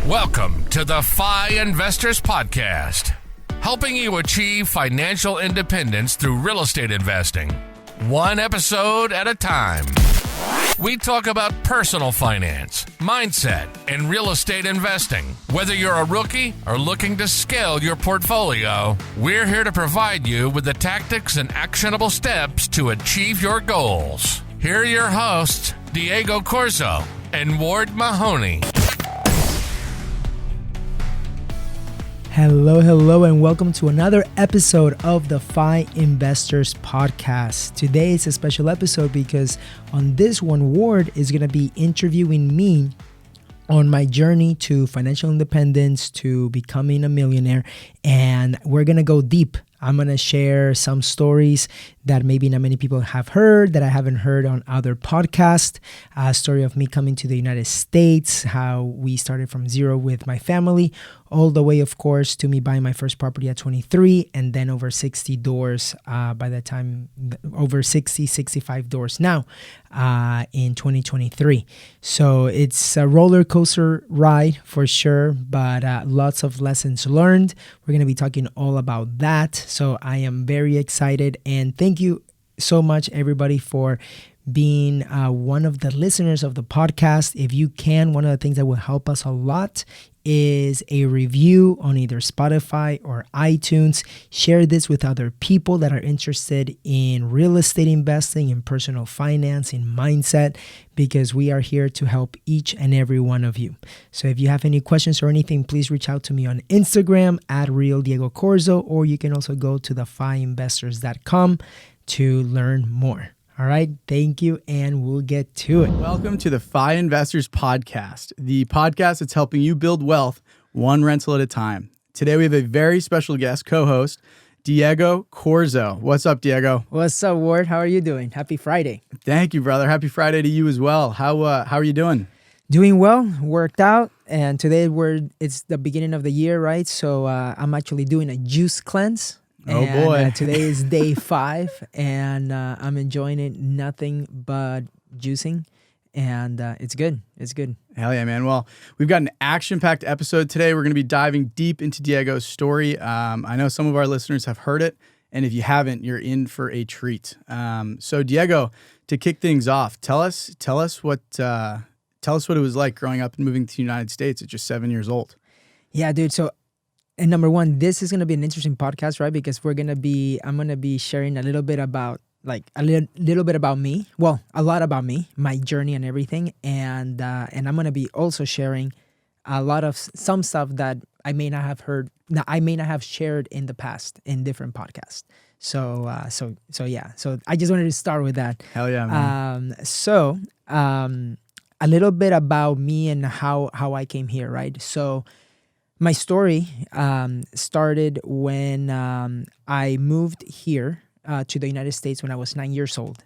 Welcome to the FI Investors Podcast, helping you achieve financial independence through real estate investing, one episode at a time. We talk about personal finance, mindset, and real estate investing. Whether you're a rookie or looking to scale your portfolio, we're here to provide you with the tactics and actionable steps to achieve your goals. Here are your hosts, Diego Corzo and Ward Mahoney. Hello, and welcome to another episode of the FI Investors Podcast. Today is a special episode because on this one, Ward is going to be interviewing me on my journey to financial independence, to becoming a millionaire, and we're going to go deep. I'm going to share some stories that maybe not many people have heard, that I haven't heard on other podcasts. A story of me coming to the United States, how we started from zero with my family, all the way, of course, to me buying my first property at 23, and then over 60 doors by the time, over 65 doors now in 2023. So it's a roller coaster ride for sure, but lots of lessons learned. We're going to be talking all about that. So I am very excited, and thank you so much, everybody, for being one of the listeners of the podcast. If you can, one of the things that will help us a lot is a review on either Spotify or iTunes. Share this with other people that are interested in real estate investing, in personal finance, in mindset, because we are here to help each and every one of you. So if you have any questions or anything, please reach out to me on Instagram at @RealDiegoCorzo, or you can also go to the phiinvestors.com to learn more. All right, thank you, and we'll get to it. Welcome to the FI Investors Podcast, the podcast that's helping you build wealth one rental at a time. Today we have a very special guest co-host, Diego Corzo. What's up, Diego? What's up, Ward? How are you doing? Happy Friday. Thank you, brother. Happy Friday to you as well. How are you doing? Doing well, worked out, and today it's the beginning of the year, right? So I'm actually doing a juice cleanse. Oh boy. Today is day 5, and I'm enjoying it. Nothing but juicing, and it's good. It's good. Hell yeah, man. Well, we've got an action-packed episode today. We're going to be diving deep into Diego's story. I know some of our listeners have heard it, and if you haven't, you're in for a treat. So Diego, to kick things off, tell us what it was like growing up and moving to the United States at just 7 years old. Yeah, dude. And number one, this is going to be an interesting podcast, right? Because I'm going to be sharing a little bit about me. Well, a lot about me, my journey and everything. And I'm going to be also sharing a lot of some stuff that I may not have heard, that I may not have shared in the past in different podcasts. So yeah. So I just wanted to start with that. Hell yeah, man. A little bit about me and how I came here, right? So my story started when I moved here to the United States when I was 9 years old.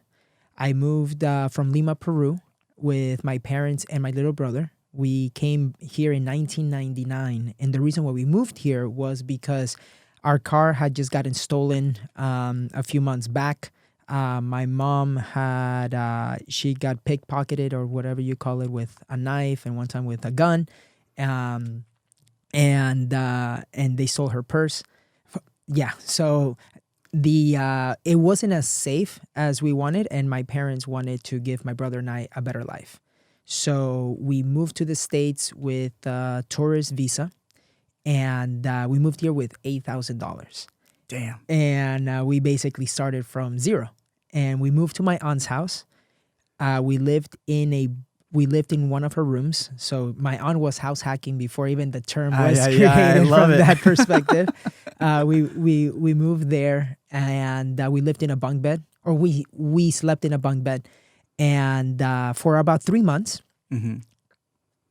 I moved from Lima, Peru with my parents and my little brother. We came here in 1999. And the reason why we moved here was because our car had just gotten stolen a few months back. My mom she got pickpocketed, or whatever you call it, with a knife, and one time with a gun. And they stole her purse. Yeah, so it wasn't as safe as we wanted, and my parents wanted to give my brother and I a better life. So we moved to the States with a tourist visa, and we moved here with $8,000. Damn. And we basically started from zero, and we moved to my aunt's house. We lived in one of her rooms. So my aunt was house hacking before even the term was created from that perspective. We moved there, and we lived in a bunk bed, or we slept in a bunk bed, and for about 3 months. Mm-hmm.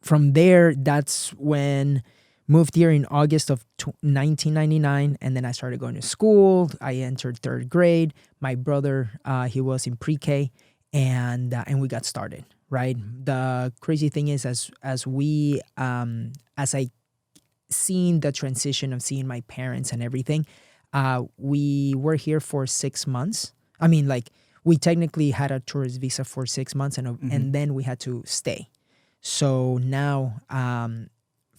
From there, that's when moved here in August of 1999, and then I started going to school. I entered 3rd grade. My brother, he was in pre-K, and we got started. Right. The crazy thing is, as I seen the transition of seeing my parents and everything, we were here for 6 months. I mean, like, we technically had a tourist visa for 6 months, and then we had to stay. So now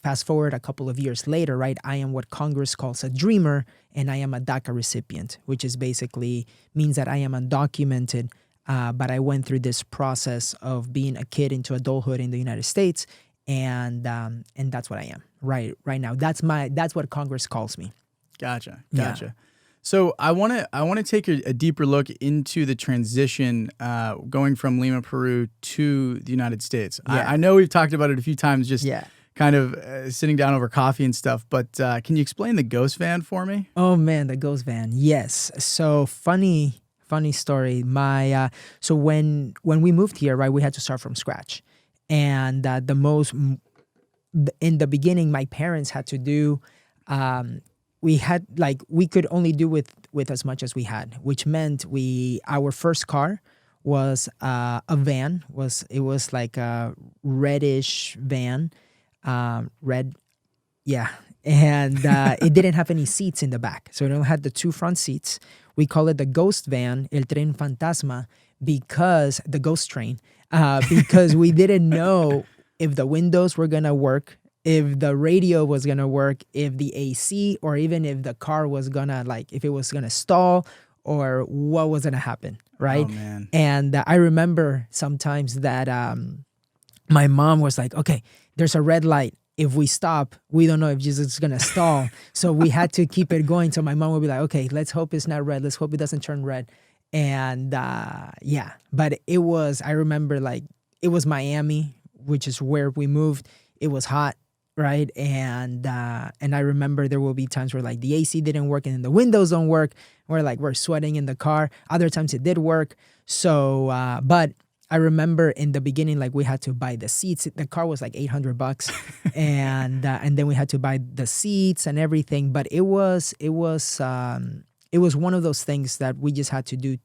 fast forward a couple of years later, right? I am what Congress calls a dreamer, and I am a DACA recipient, which is basically means that I am undocumented, but I went through this process of being a kid into adulthood in the United States, and that's what I am right now. That's what Congress calls me. Gotcha. Yeah. So I want to take a deeper look into the transition going from Lima, Peru to the United States. Yeah. I know we've talked about it a few times, just Yeah. kind of sitting down over coffee and stuff, but can you explain the ghost van for me? Oh man, the ghost van. Yes. So funny story. So when we moved here, right, we had to start from scratch, and in the beginning, my parents had to do. We could only do with as much as we had, which meant our first car was a van. It was like a reddish van, red, yeah, and it didn't have any seats in the back, so it only had the two front seats. We call it the ghost van, el tren fantasma, because the ghost train, because we didn't know if the windows were gonna work, if the radio was gonna work, if the AC, or even if the car was gonna if it was gonna stall, or what was gonna happen, right? Oh man. And I remember sometimes that my mom was like, "Okay, there's a red light. If we stop, we don't know if Jesus is gonna stall." So we had to keep it going. So my mom would be like, "Okay, let's hope it's not red. Let's hope it doesn't turn red." And yeah, but it was. I remember it was Miami, which is where we moved. It was hot, right? And I remember there will be times where the AC didn't work and then the windows don't work. We're sweating in the car. Other times it did work. So, but I remember in the beginning, we had to buy the seats. The car was $800, and then we had to buy the seats and everything. But it was one of those things that we just had to do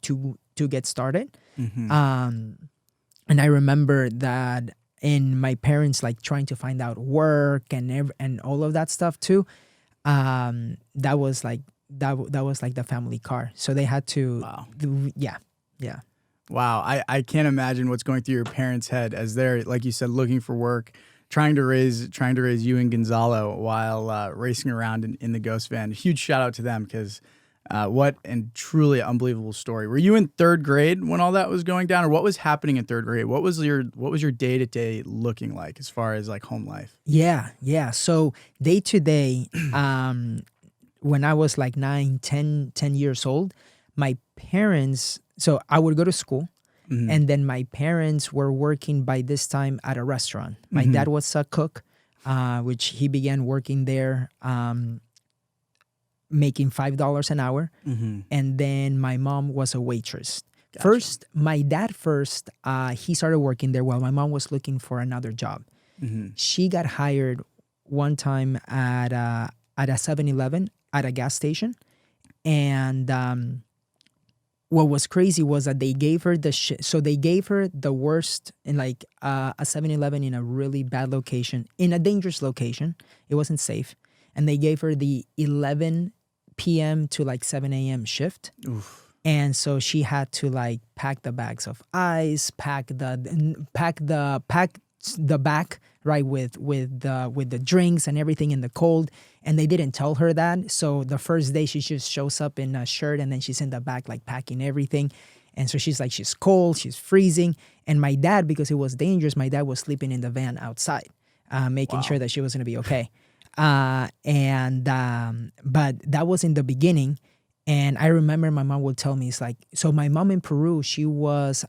to get started. Mm-hmm. And I remember that in my parents trying to find out work and all of that stuff too. That was the family car. So they had to. Wow. Yeah. Wow, I can't imagine what's going through your parents' head as they're, like you said, looking for work, trying to raise you and Gonzalo while racing around in the ghost van. Huge shout out to them, because what and truly unbelievable story. Were you in third grade when all that was going down, or what was happening in third grade? What was your day-to-day looking like as far as home life? Yeah. So day to day, when I was 9, 10 years old, my parents. So I would go to school, mm-hmm. and then my parents were working by this time at a restaurant. My mm-hmm. dad was a cook, which he began working there, making $5 an hour. Mm-hmm. And then my mom was a waitress. Gotcha. My dad, he started working there while my mom was looking for another job. Mm-hmm. She got hired one time at a 7-Eleven, at a gas station. And what was crazy was that they gave her so they gave her the worst in a 7-Eleven in a really bad location, in a dangerous location. It wasn't safe. And they gave her the 11 p.m. to 7 a.m. shift. Oof. And so she had to pack the bags of ice, pack the back, right, with the drinks and everything in the cold. And they didn't tell her that. So the first day she just shows up in a shirt, and then she's in the back packing everything. And so she's she's cold, she's freezing. And my dad, because it was dangerous, my dad was sleeping in the van outside, making sure that she was going to be okay. But that was in the beginning. And I remember my mom would tell me, so my mom in Peru, she was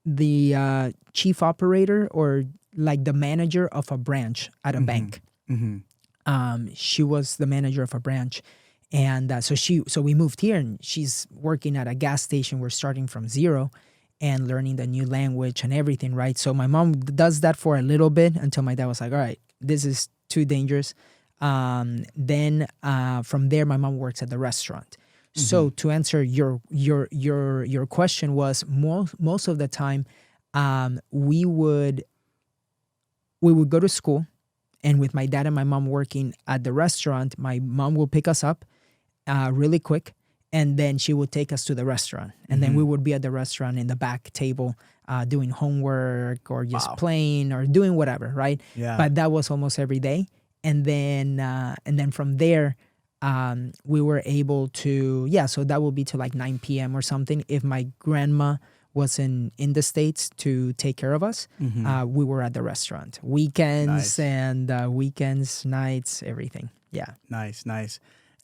the chief operator, or the manager of a branch at a mm-hmm. bank. Mm-hmm. She was the manager of a branch. And so we moved here, and she's working at a gas station. We're starting from zero and learning the new language and everything, right? So my mom does that for a little bit until my dad was like, all right, this is too dangerous. Then from there, my mom works at the restaurant. Mm-hmm. So to answer your question, was most of the time, we would go to school, and with my dad and my mom working at the restaurant, my mom will pick us up really quick, And then she would take us to the restaurant. And then we would be at the restaurant in the back table doing homework or just playing or doing whatever, right? Yeah. But that was almost every day. And then from there, we were able to, so that would be to like 9 p.m. or something. If my grandma was in the States to take care of us, we were at the restaurant. Weekends and weekends, nights, everything. Yeah. Nice.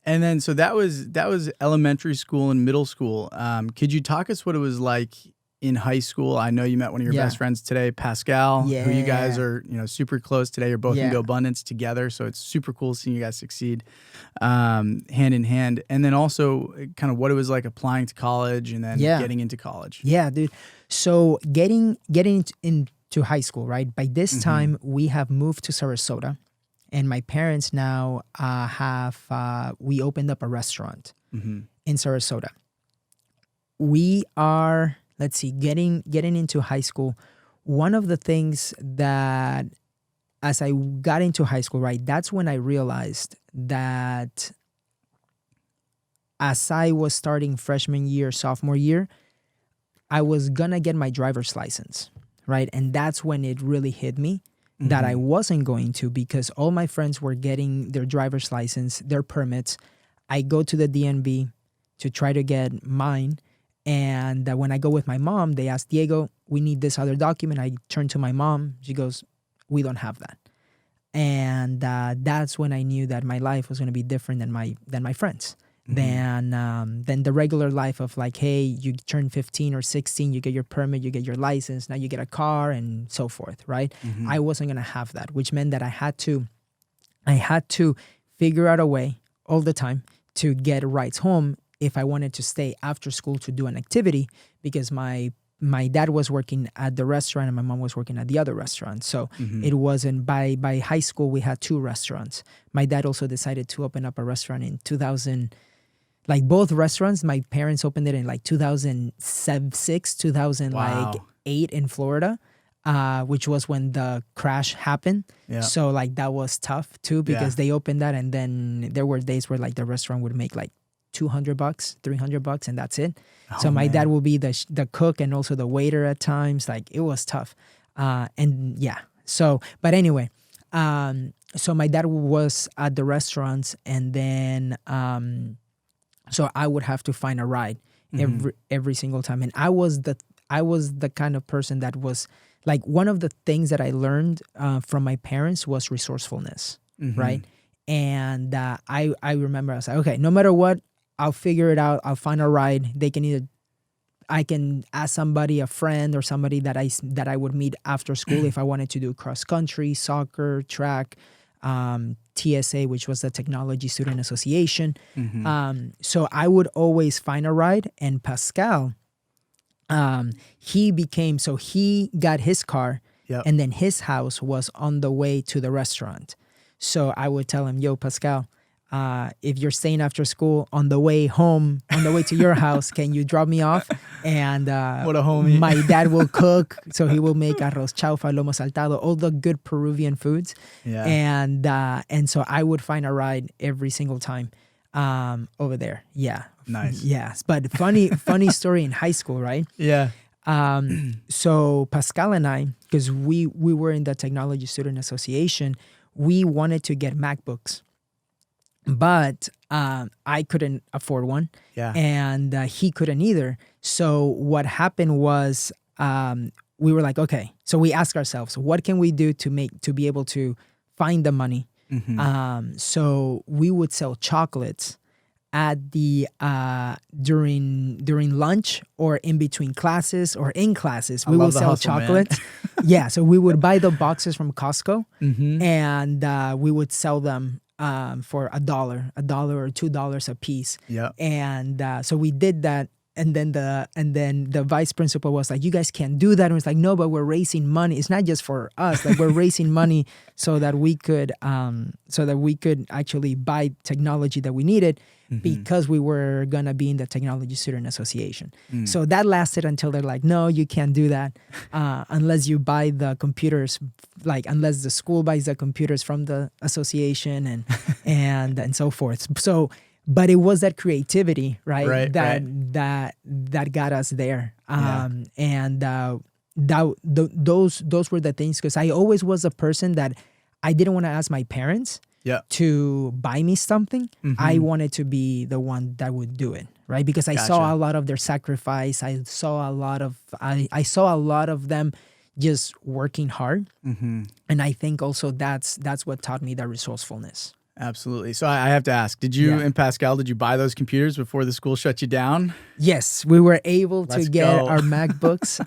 And then, so that was elementary school and middle school. Could you talk us what it was like in high school? I know you met one of your best friends today, Pascal, who you guys are, super close today. You're both in GoBundance together. So it's super cool seeing you guys succeed hand in hand. And then also kind of what it was like applying to college and then getting into college. Yeah, dude. So getting into high school, right? By this time, we have moved to Sarasota. And my parents now we opened up a restaurant in Sarasota. We are, getting into high school. One of the things that, as I got into high school, right, that's when I realized that as I was starting freshman year, sophomore year, I was gonna get my driver's license, right? And that's when it really hit me that I wasn't going to, because all my friends were getting their driver's license, their permits. I go to the DMV to try to get mine. And when I go with my mom, they ask, Diego, we need this other document. I turn to my mom. She goes, we don't have that. And that's when I knew that my life was going to be different than my friends. Than the regular life of like, hey, you turn 15 or 16, you get your permit, you get your license, now you get a car and so forth, right? I wasn't going to have that, which meant that I had to figure out a way all the time to get rides home if I wanted to stay after school to do an activity, because my dad was working at the restaurant and my mom was working at the other restaurant. So it wasn't, by high school, we had 2 restaurants. My dad also decided to open up a restaurant in 2000. Like both restaurants, my parents opened it in like 2006, 2008 in Florida, which was when the crash happened. Yeah. So like that was tough too, because they opened that, and then there were days where like the restaurant would make like $200, $300, and that's it. So my dad will be the cook and also the waiter at times. Like it was tough. So, but anyway, so my dad was at the restaurants, and then, so I would have to find a ride every single time. And I was the kind of person that was like, one of the things that I learned from my parents was resourcefulness, right? And I remember I was like, okay, no matter what, I'll figure it out. I'll find a ride. I can ask somebody, a friend or somebody that I would meet after school if I wanted to do cross country, soccer, track, TSA, which was the Technology Student Association. So I would always find a ride. And Pascal, he got his car, and then his house was on the way to the restaurant. So I would tell him, yo, Pascal, if you're staying after school, on the way home, on the way to your house, can you drop me off? And what a homie. My dad will cook, so he will make arroz chaufa, lomo saltado, all the good Peruvian foods. Yeah. And so I would find a ride every single time over there. Yeah. Nice. Yes. But funny story in high school, right? Yeah. So Pascal and I, because we were in the Technology Student Association, we wanted to get MacBooks. But I couldn't afford one, and he couldn't either. So what happened was we were like, okay. So we asked ourselves, what can we do to be able to find the money? So we would sell chocolates at the during lunch or in between classes or in classes. We would sell hustle, chocolates. Yeah, so we would buy the boxes from Costco, and we would sell them for $1 or $2 a piece. Yeah. And so we did that, and then the vice principal was like, you guys can't do that. And it was like, no, but we're raising money. It's not just for us, like we're raising money so that we could actually buy technology that we needed, because we were gonna be in the Technology Student Association. So that lasted until they're like, no, you can't do that unless you buy the computers, like unless the school buys the computers from the association and so forth. So but it was that creativity, right? Right, That got us there. Yeah. And those were the things, because I always was a person that I didn't want to ask my parents Yeah. to buy me something. Mhm. I wanted to be the one that would do it, right? Because I saw Gotcha. a lot of their sacrifice. I saw a lot of them just working hard. Mhm. And I think also that's what taught me that resourcefulness. Absolutely. So I have to ask, did you Yeah. and Pascal, did you buy those computers before the school shut you down? Yes, we were able to Let's get go. our MacBooks.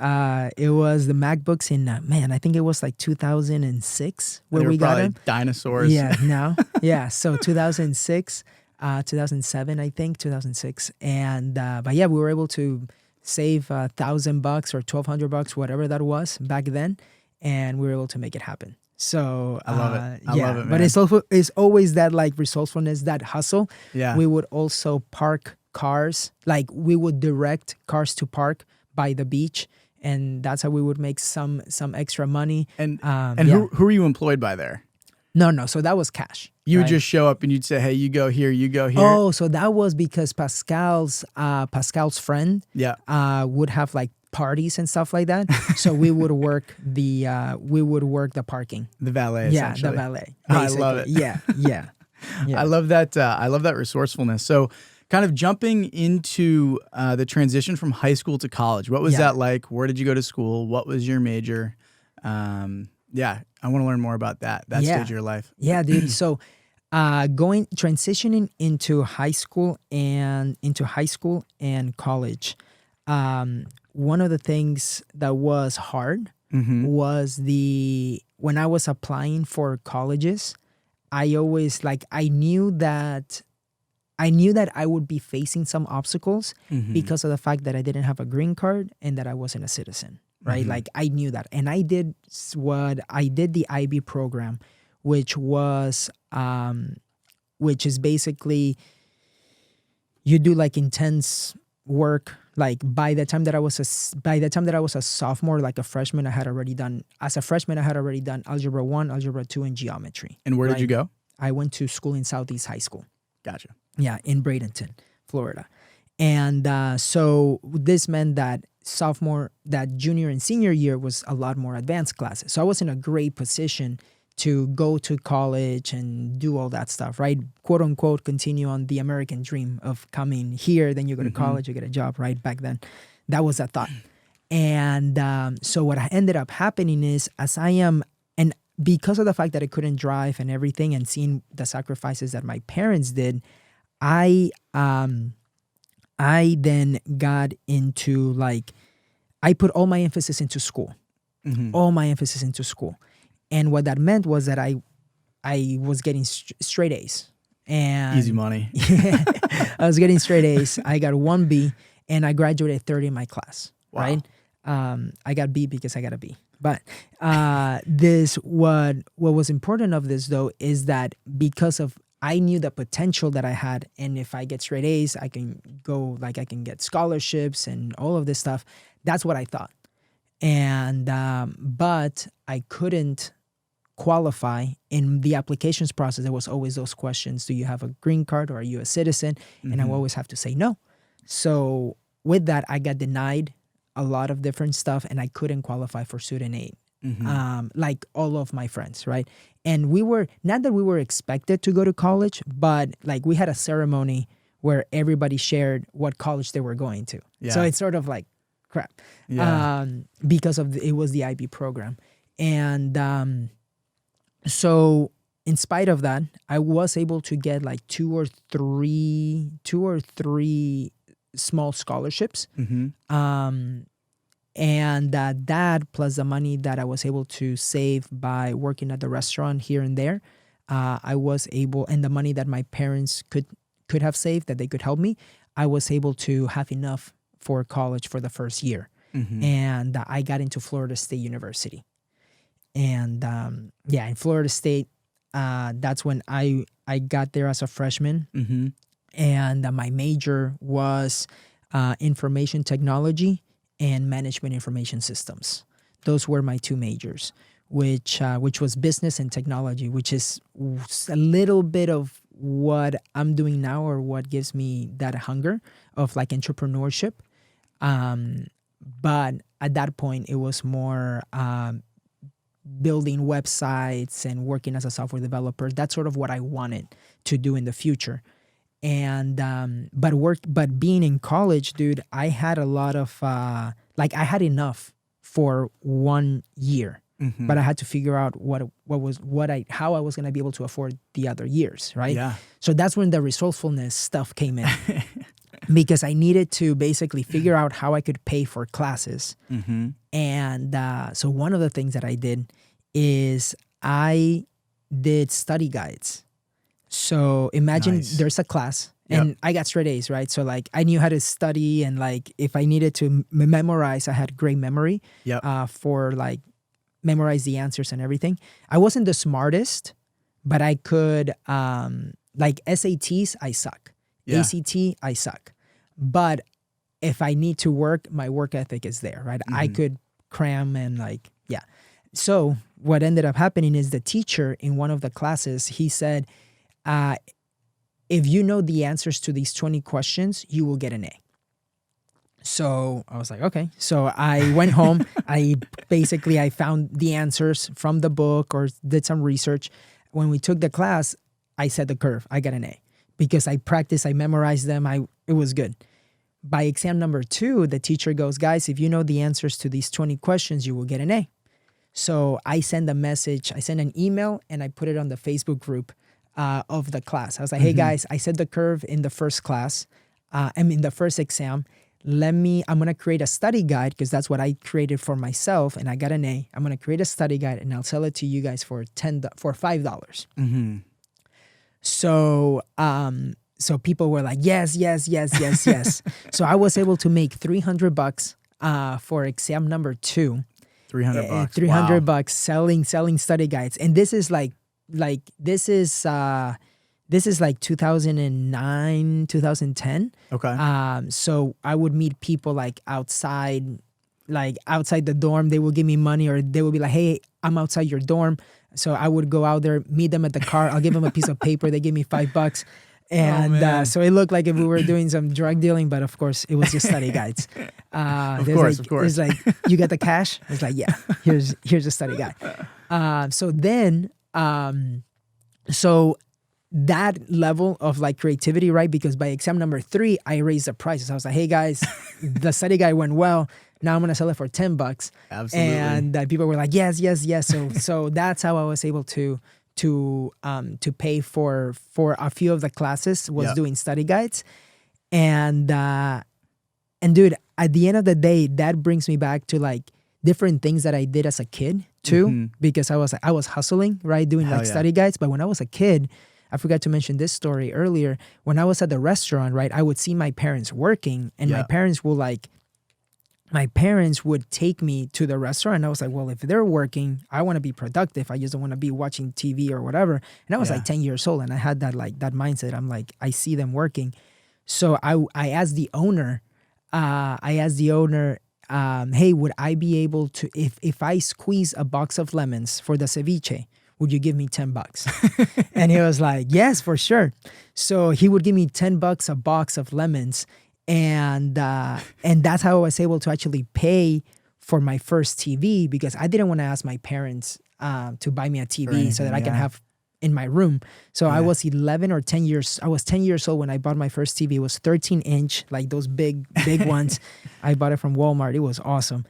It was the MacBooks in, I think it was like 2006 They where were we got probably them. dinosaurs. Yeah, no. Yeah, so 2006, 2007, I think, 2006. And, but yeah, we were able to save $1,000 or $1,200, whatever that was back then. And we were able to make it happen. So I love it. I yeah, love it, but man. it's always that like resourcefulness, that hustle. Yeah. We would also park cars, like we would direct cars to park by the beach, and that's how we would make some extra money. And yeah. who are you employed by there? No, so that was cash. You would right? just show up and you'd say, hey, you go here, you go here. Oh, so that was because Pascal's friend Yeah. would have like parties and stuff like that. So we would work the parking. The valet, Yeah, essentially. the valet. I love basically. it. Yeah. I love that. I love that resourcefulness. So kind of jumping into the transition from high school to college. What was Yeah. that like? Where did you go to school? What was your major? Yeah, I want to learn more about that Yeah. stage of your life. Yeah, dude. So transitioning into high school and college, one of the things that was hard Mm-hmm. was when I was applying for colleges, I always I knew that I would be facing some obstacles Mm-hmm. because of the fact that I didn't have a green card and that I wasn't a citizen, right? Mhm. Like I knew that. And I did the IB program, which is basically you do like intense work. Like by the time that I was a sophomore, like a freshman, I had already done algebra 1, algebra 2, and geometry. And where did right? you go? I went to school in Southeast High School. Gotcha. Yeah, in Bradenton, Florida. And so this meant that junior and senior year was a lot more advanced classes. So I was in a great position to go to college and do all that stuff, right? Quote unquote, continue on the American dream of coming here, then you go to college, you get a job, right? Back then, that was a thought. And so what ended up happening is and because of the fact that I couldn't drive and everything and seeing the sacrifices that my parents did, I then got into I put all my emphasis into school, And what that meant was that I was getting straight A's. And Easy money. I was getting straight A's. I got 1B and I graduated third in my class, Wow. right? I got B because I got a B. But what was important of this though is that because of I knew the potential that I had, and if I get straight A's, I can go I can get scholarships and all of this stuff. That's what I thought. And but I couldn't qualify in the applications process. There was always those questions: do you have a green card or are you a citizen? And I would always have to say no. So with that, I got denied a lot of different stuff, and I couldn't qualify for student aid. Like all of my friends, right? And we were not that we were expected to go to college, but we had a ceremony where everybody shared what college they were going to. Yeah. So it's sort of like crap, because of it was the IB program, and so in spite of that, I was able to get two or three small scholarships. And that plus the money that I was able to save by working at the restaurant here and there, I was able, and the money that my parents could have saved that they could help me, I was able to have enough for college for the first year. And I got into Florida State University. And in Florida State, that's when I got there as a freshman. And my major was information technology and management information systems. Those were my two majors, which was business and technology, which is a little bit of what I'm doing now or what gives me that hunger of like entrepreneurship. But at that point, it was more building websites and working as a software developer. That's sort of what I wanted to do in the future. And but being in college, dude, I had a lot of I had enough for 1 year. Mm-hmm. But I had to figure out how I was going to be able to afford the other years, right? Yeah. So that's when the resourcefulness stuff came in. Because I needed to basically figure out how I could pay for classes. Mm-hmm. And so one of the things that I did is I did study guides. So imagine there's a class and I got straight A's, right? So like I knew how to study, and like if I needed to memorize, I had great memory for like memorize the answers and everything. I wasn't the smartest, but I could like SATs, I suck. ACT, I suck. But if I need to work, my work ethic is there, right? Mm-hmm. I could cram and like, yeah. So what ended up happening is the teacher in one of the classes, he said, if you know the answers to these 20 questions, you will get an A. So I was like, okay. So I went home. I found the answers from the book or did some research. When we took the class, I set the curve. I got an A because I practiced, I memorized them. It was good. By exam number 2, the teacher goes, guys, if you know the answers to these 20 questions, you will get an A. So I send an email, and I put it on the Facebook group of the class. I was like, hey guys, I set the curve in the first class. In the first exam. I'm going to create a study guide because that's what I created for myself, and I got an A. I'm going to create a study guide, and I'll sell it to you guys for $5. Mm-hmm. So people were like, yes. So I was able to make $300 for exam number 2. $300. $300 selling study guides. And this is this is like 2009, 2010. Okay. So I would meet people like outside the dorm. They will give me money, or they will be like, hey, I'm outside your dorm. So I would go out there, meet them at the car. I'll give them a piece of paper. They give me $5. And so it looked like if we were doing some drug dealing, but of course it was just study guides. Of course. It's like, you got the cash? It's like, yeah, here's a study guide. So that level of like creativity, right? Because by exam number 3, I raised the prices. I was like, hey guys, the study guide went well. Now I'm going to sell it for $10. Absolutely. And people were like, yes. So that's how I was able to pay for a few of the classes, was doing study guides. And dude, at the end of the day, that brings me back to like different things that I did as a kid too, because I was hustling, right? Doing study guides. But when I was a kid, I forgot to mention this story earlier. When I was at the restaurant, right, I would see my parents working, and my parents would take me to the restaurant, and I was like, well, if they're working, I want to be productive. I just don't want to be watching TV or whatever. And I was like 10 years old, and I had that mindset. I'm like, I see them working. So I asked the owner, hey, would I be able to, if I squeeze a box of lemons for the ceviche, would you give me $10? And he was like, yes, for sure. So he would give me $10 a box of lemons. And that's how I was able to actually pay for my first TV, because I didn't want to ask my parents to buy me a TV so that I can have in my room. So I was 11 or 10 years. I was 10 years old when I bought my first TV. It was 13-inch, like those big ones. I bought it from Walmart. It was awesome.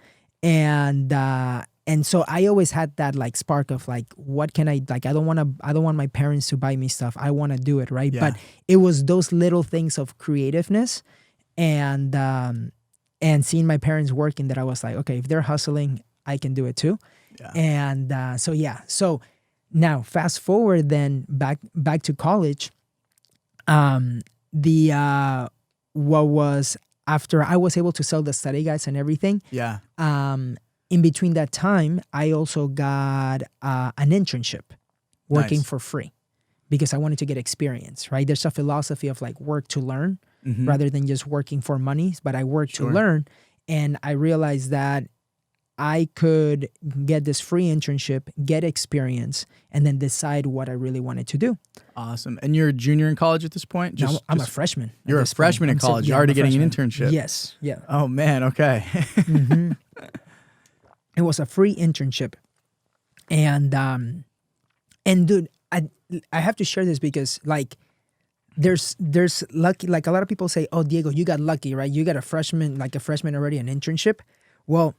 And so I always had that like spark of like, what can I, like, I don't want my parents to buy me stuff. I want to do it, right? Yeah. But it was those little things of creativeness and seeing my parents working that I was like, okay, if they're hustling, I can do it too. Yeah. And so now fast forward then back to college. What was after I was able to sell the study guides and everything. Yeah. In between that time, I also got an internship working for free because I wanted to get experience, right? There's a philosophy of like work to learn rather than just working for money, but I work to learn. And I realized that I could get this free internship, get experience, and then decide what I really wanted to do. Awesome. And you're a junior in college at this point? No, I'm a freshman. You're a freshman in college. You're already getting an internship. Yes. Yeah. Oh, man. Okay. It was a free internship. And dude, I have to share this because like there's lucky, like a lot of people say, oh, Diego, you got lucky, right? You got a freshman already, an internship. Well,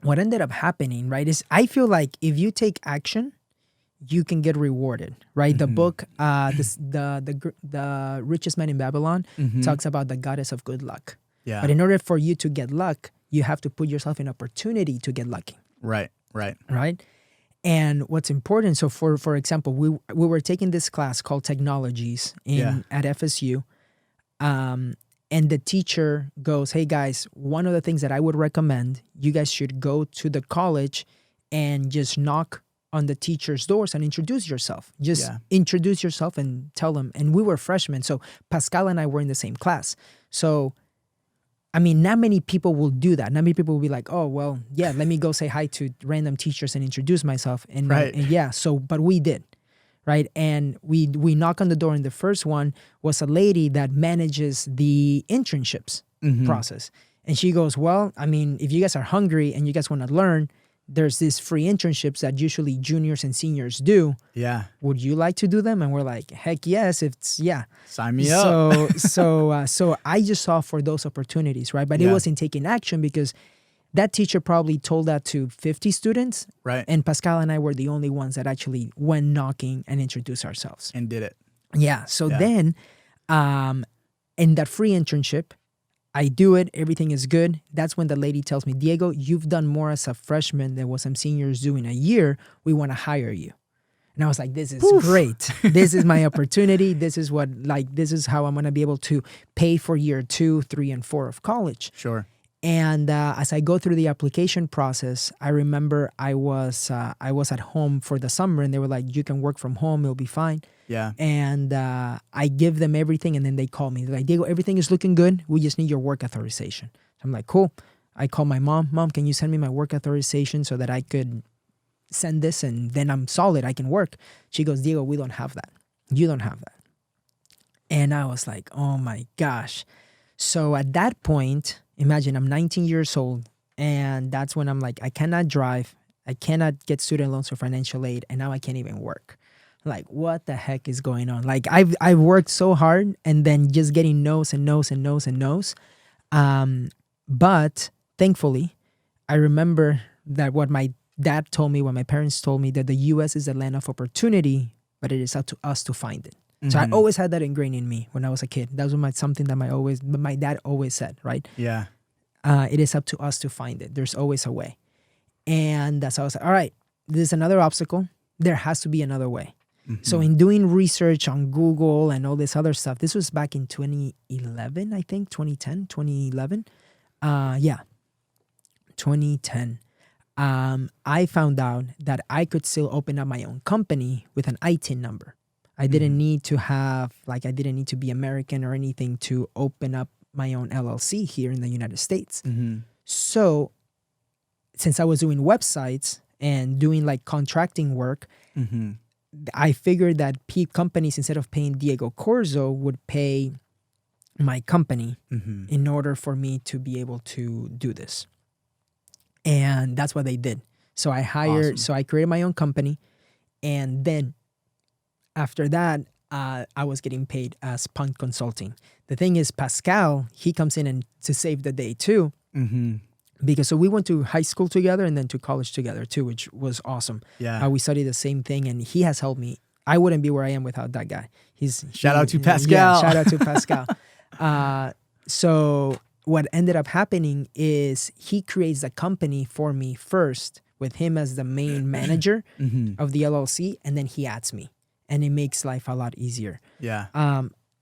what ended up happening, right, is I feel like if you take action, you can get rewarded, right? The book, the Richest Man in Babylon talks about the goddess of good luck. Yeah. But in order for you to get luck, you have to put yourself in opportunity to get lucky. Right. And what's important, so for example, we were taking this class called Technologies at FSU, and the teacher goes, hey guys, one of the things that I would recommend, you guys should go to the college and just knock on the teacher's doors and introduce yourself. Just introduce yourself and tell them. And we were freshmen, so Pascal and I were in the same class. So I mean, not many people will do that. Not many people will be like, oh, well, yeah, let me go say hi to random teachers and introduce myself. And but we did, right? And we knock on the door, and the first one was a lady that manages the internships process. And she goes, well, I mean, if you guys are hungry and you guys want to learn, there's these free internships that usually juniors and seniors do. Yeah. Would you like to do them? And we're like, heck yes. Sign me up. So I just saw for those opportunities, right? But it wasn't taking action because that teacher probably told that to 50 students. Right. And Pascal and I were the only ones that actually went knocking and introduced ourselves. And did it. Yeah. So then in that free internship, I do it. Everything is good. That's when the lady tells me, Diego, you've done more as a freshman than what some seniors do in a year. We want to hire you. And I was like, this is great. This is my opportunity. This is how I'm going to be able to pay for year 2, 3, and 4 of college. Sure. And as I go through the application process, I remember I was at home for the summer, and they were like, you can work from home. It'll be fine. Yeah. And I give them everything, and then they call me. They're like, Diego, everything is looking good. We just need your work authorization. So I'm like, cool. I call my mom. Mom, can you send me my work authorization so that I could send this, and then I'm solid. I can work. She goes, Diego, we don't have that. You don't have that. And I was like, oh my gosh. So at that point, imagine I'm 19 years old, and that's when I'm like, I cannot drive. I cannot get student loans or financial aid, and now I can't even work. Like, what the heck is going on? Like, I've worked so hard, and then just getting no's and no's and no's and no's. But thankfully, I remember that what my dad told me, what my parents told me, that the U.S. is a land of opportunity, but it is up to us to find it. So I always had that ingrained in me when I was a kid. That was something that my dad always said, right? Yeah. It is up to us to find it. There's always a way. And that's how I was like, all right, this is another obstacle. There has to be another way. So in doing research on Google and all this other stuff, this was back in 2011, I think, 2010, 2011. 2010. I found out that I could still open up my own company with an ITIN number. I didn't need to I didn't need to be American or anything to open up my own LLC here in the United States. So since I was doing websites and doing like contracting work, I figured that companies, instead of paying Diego Corzo, would pay my company in order for me to be able to do this. And that's what they did. So I created my own company, and then after that, I was getting paid as Punt Consulting. The thing is, Pascal, he comes in and to save the day too. Because so we went to high school together and then to college together too, which was awesome. Yeah. We studied the same thing, and he has helped me. I wouldn't be where I am without that guy. Shout out to Pascal. Yeah, shout out to Pascal. So what ended up happening is he creates a company for me first with him as the main manager of the LLC, and then he adds me. And it makes life a lot easier. Yeah.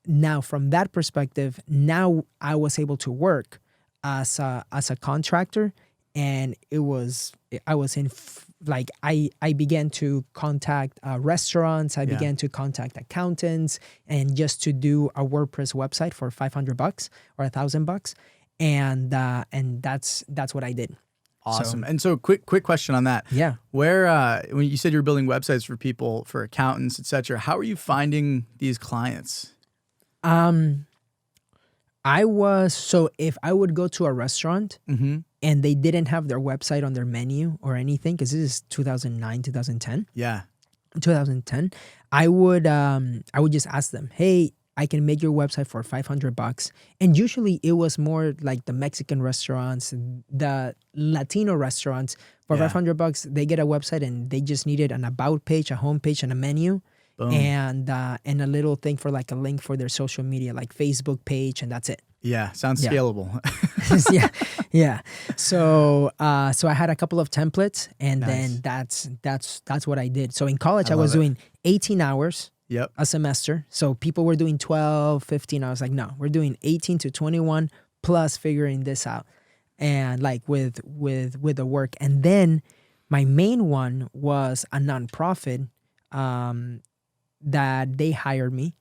Now, from that perspective, now I was able to work as a contractor, and I began to contact restaurants. I began to contact accountants, and just to do a WordPress website for $500 or $1,000, and that's what I did. Awesome. And so quick question on that. Yeah. Where, when you said you were building websites for people, for accountants, et cetera, how are you finding these clients? So if I would go to a restaurant and they didn't have their website on their menu or anything, because this is 2009, 2010. Yeah. 2010, I would just ask them, hey, I can make your website for $500. And usually it was more like the Mexican restaurants, the Latino restaurants. For $500, they get a website and they just needed an about page, a home page, and a menu. Boom. And a little thing for like a link for their social media, like Facebook page, and that's it. Yeah, sounds scalable. yeah. So I had a couple of templates, and then that's what I did. So in college, I was doing 18 hours a semester. So people were doing 12, 15. I was like, no, we're doing 18 to 21 plus figuring this out, and like with the work. And then my main one was a nonprofit. That they hired me,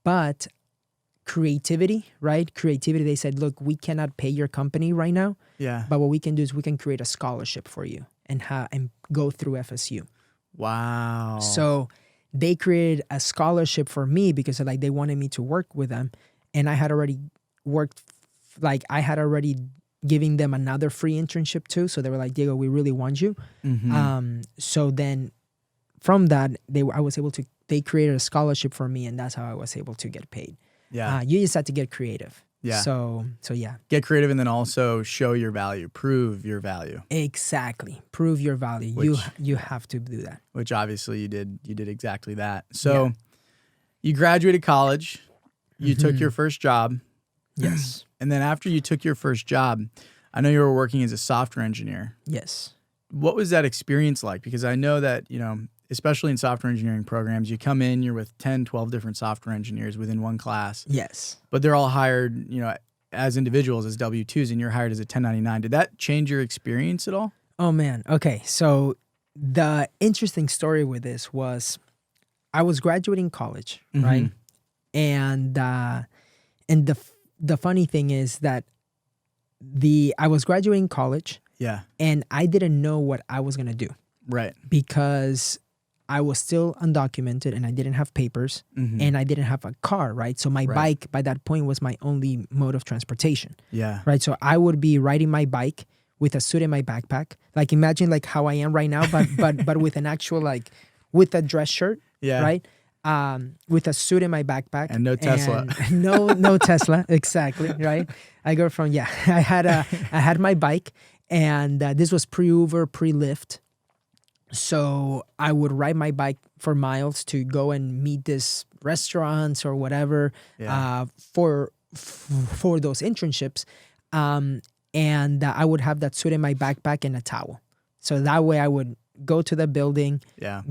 but creativity, right? Creativity, they said, look, we cannot pay your company right now. Yeah. But what we can do is we can create a scholarship for you and go through FSU. Wow. So they created a scholarship for me because like they wanted me to work with them, and I had already giving them another free internship too. So they were like, Diego, we really want you. So then from that, they created a scholarship for me, and that's how I was able to get paid. Yeah. You just had to get creative. Yeah. So yeah. Get creative, and then also show your value, prove your value. Exactly. Prove your value. You have to do that. Which obviously you did. You did exactly that. So you graduated college, you took your first job. Yes. And then after you took your first job, I know you were working as a software engineer. Yes. What was that experience like? Because I know that, especially in software engineering programs, you come in, you're with 10, 12 different software engineers within one class. Yes. But they're all hired, as individuals, as W-2s, and you're hired as a 1099. Did that change your experience at all? Oh, man. Okay. So the interesting story with this was I was graduating college, right? And the funny thing is that I was graduating college. Yeah. And I didn't know what I was going to do. Right. Because I was still undocumented and I didn't have papers and I didn't have a car, right? So my bike by that point was my only mode of transportation. Yeah. Right. So I would be riding my bike with a suit in my backpack. Like imagine like how I am right now, but with an actual with a dress shirt. Yeah. Right. With a suit in my backpack. And no Tesla. No Tesla. Exactly. Right. I go from, I had my bike, and this was pre-Uber, pre-Lyft. So I would ride my bike for miles to go and meet these restaurants or whatever for those internships. And I would have that suit in my backpack and a towel. So that way I would go to the building,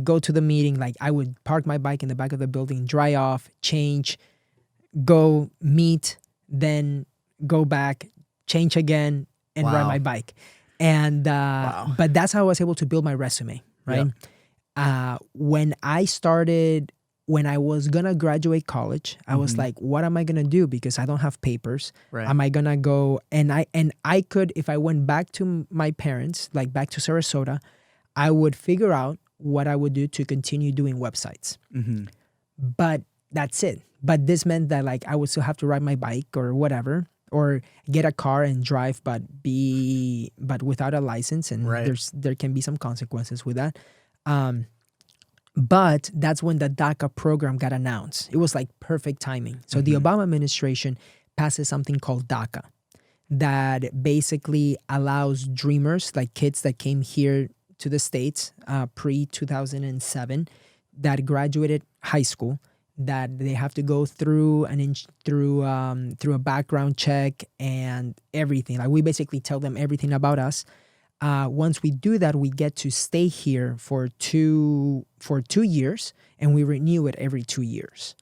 go to the meeting. Like I would park my bike in the back of the building, dry off, change, go meet, then go back, change again, and ride my bike. And but that's how I was able to build my resume, right? When I was gonna graduate college, I was like, what am I gonna do? Because I don't have papers. Right. Am I gonna go? And I could, if I went back to my parents, like back to Sarasota, I would figure out what I would do to continue doing websites. But that's it. But this meant that like I would still have to ride my bike or whatever, or get a car and drive, but without a license, and there can be some consequences with that. But that's when the DACA program got announced. It was like perfect timing. So the Obama administration passes something called DACA that basically allows dreamers, like kids that came here to the States pre-2007 that graduated high school, that they have to go through through a background check and everything. Like we basically tell them everything about us. Once we do that, we get to stay here for 2 years, and we renew it every 2 years.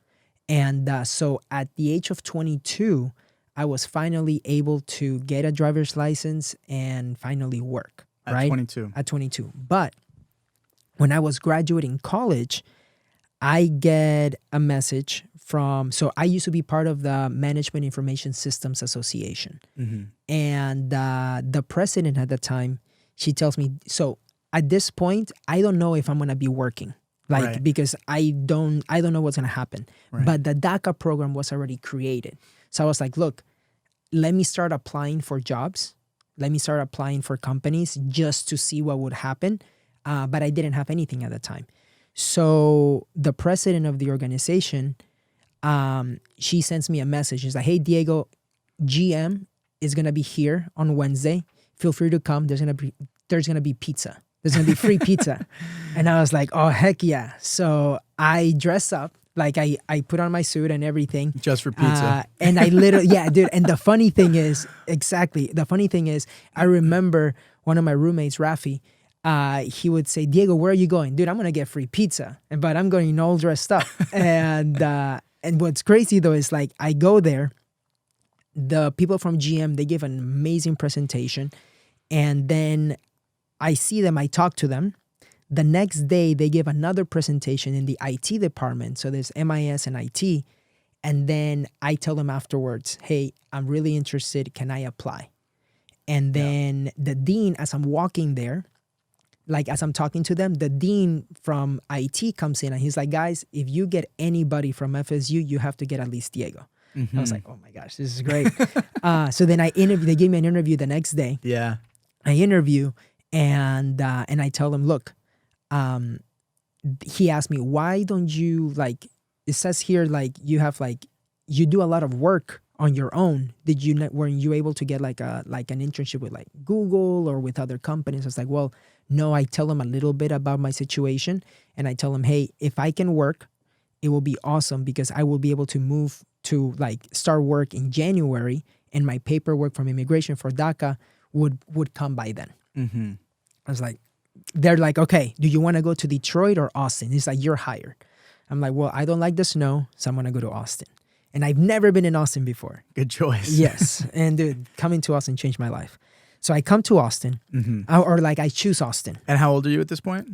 And so at the age of 22, I was finally able to get a driver's license and finally work. At 22. At 22. But when I was graduating college, I get a message so I used to be part of the Management Information Systems Association. And the president at the time, she tells me, so at this point, I don't know if I'm going to be working. Because I don't know what's going to happen. But the DACA program was already created. So I was like, look, let me start applying for jobs. Let me start applying for companies just to see what would happen. But I didn't have anything at the time. So the president of the organization, she sends me a message. She's like, hey, Diego, GM is going to be here on Wednesday. Feel free to come. There's going to be pizza. There's going to be free pizza. And I was like, oh, heck yeah. So I dress up. Like I put on my suit and everything. Just for pizza. And I literally, yeah, dude. And the funny thing is, I remember one of my roommates, Rafi, he would say, Diego, where are you going? Dude, I'm going to get free pizza. But I'm going all dressed up. And what's crazy though is like, I go there. The people from GM, they give an amazing presentation. And then I see them, I talk to them. The next day, they give another presentation in the IT department. So there's MIS and IT. And then I tell them afterwards, hey, I'm really interested. Can I apply? And then the dean, as I'm walking there, like as I'm talking to them, the dean from IT comes in and he's like, guys, if you get anybody from FSU, you have to get at least Diego. I was like, oh my gosh, this is great. So then they gave me an interview the next day. Yeah. I interview and I tell him, look, he asked me, why don't you it says here, you do a lot of work on your own. Weren't you able to get like an internship with like Google or with other companies? I was like, well, no, I tell them a little bit about my situation and I tell them, hey, if I can work, it will be awesome because I will be able to move to start work in January and my paperwork from immigration for DACA would come by then. I was like, they're like, okay, do you want to go to Detroit or Austin? He's like, you're hired. I'm like, well, I don't like the snow, so I'm going to go to Austin. And I've never been in Austin before. Good choice. Yes. And dude, coming to Austin changed my life. So I come to Austin, I choose Austin. And how old are you at this point?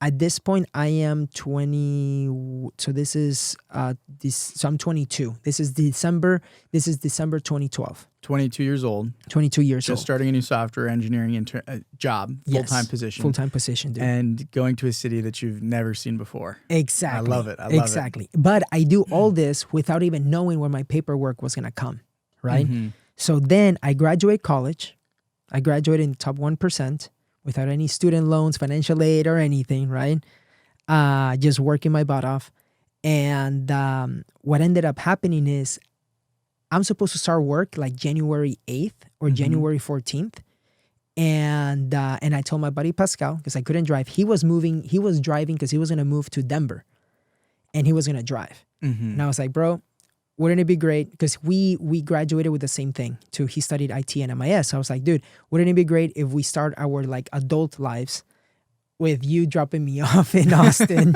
At this point, I am 20. So this is so I'm 22. This is December 2012. 22 years old. 22 years old. Just starting a new software engineering job, full-time position. Full-time position, dude. And going to a city that you've never seen before. Exactly. I love it. Exactly. But I do all this without even knowing where my paperwork was going to come, right? So then I graduate college. I graduated in top 1%. Without any student loans, financial aid, or anything, right? Just working my butt off. And what ended up happening is I'm supposed to start work like January 8th or January 14th. And I told my buddy Pascal, because I couldn't drive. He was driving because he was going to move to Denver. And he was going to drive. And I was like, bro, wouldn't it be great? Because we graduated with the same thing too. He studied IT and MIS. So I was like, dude, wouldn't it be great if we start our adult lives with you dropping me off in Austin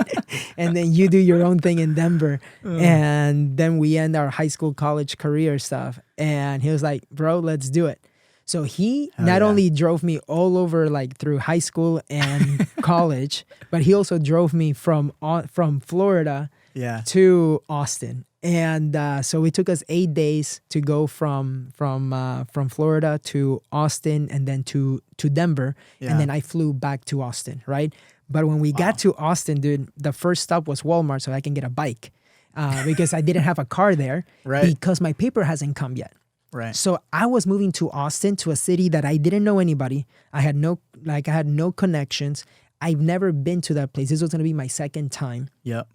and then you do your own thing in Denver. And then we end our high school, college career stuff. And he was like, bro, let's do it. So he not only drove me all over through high school and college, but he also drove me from Florida to Austin. And so it took us 8 days to go from Florida to Austin and then to Denver. And then I flew back to Austin, right? But when we got to Austin, dude, the first stop was Walmart so I can get a bike because I didn't have a car there because my paper hasn't come yet. Right. So I was moving to Austin, to a city that I didn't know anybody. I had no connections. I've never been to that place. This was going to be my second time. Yep.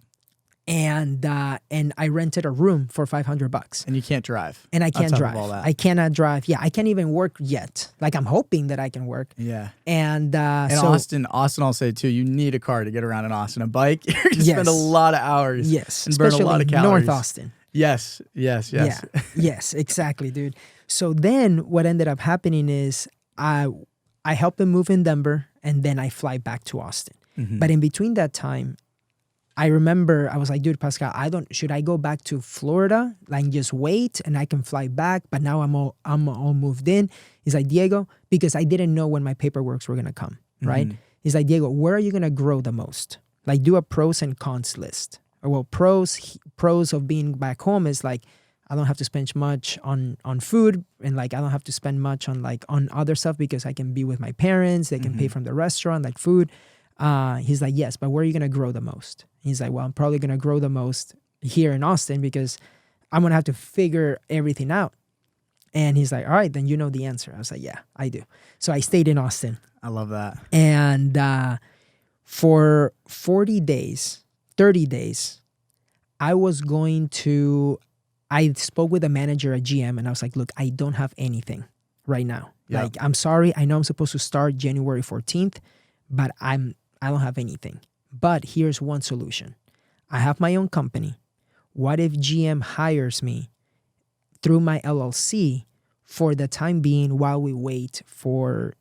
And I rented a room for $500. And you can't drive. And I can't drive. I cannot drive. Yeah, I can't even work yet. I'm hoping that I can work. Yeah. And so Austin, I'll say too, you need a car to get around in Austin. A bike, you're going to spend a lot of hours. Yes. And burn a lot of calories. North Austin. Yes. Yeah. Yes, exactly, dude. So then what ended up happening is I helped him move in Denver and then I fly back to Austin. But in between that time, I remember I was like, dude, Pascal, should I go back to Florida, just wait and I can fly back? But now I'm all moved in. He's like, Diego, because I didn't know when my paperworks were gonna come, right? He's like, Diego, where are you gonna grow the most? Do a pros and cons list. pros of being back home is like, I don't have to spend much on food, and like I don't have to spend much on other stuff because I can be with my parents. They can pay from the restaurant, like food. He's like, yes, but where are you gonna grow the most? He's like, well, I'm probably gonna grow the most here in Austin because I'm gonna have to figure everything out. And he's like, all right, then you know the answer. I was like, yeah, I do. So I stayed in Austin. I love that. And for 30 days, I spoke with a manager at GM and I was like, look, I don't have anything right now. Yep. Like, I'm sorry. I know I'm supposed to start January 14th, but I don't have anything. But here's one solution. I have my own company. What if GM hires me through my LLC for the time being while we wait for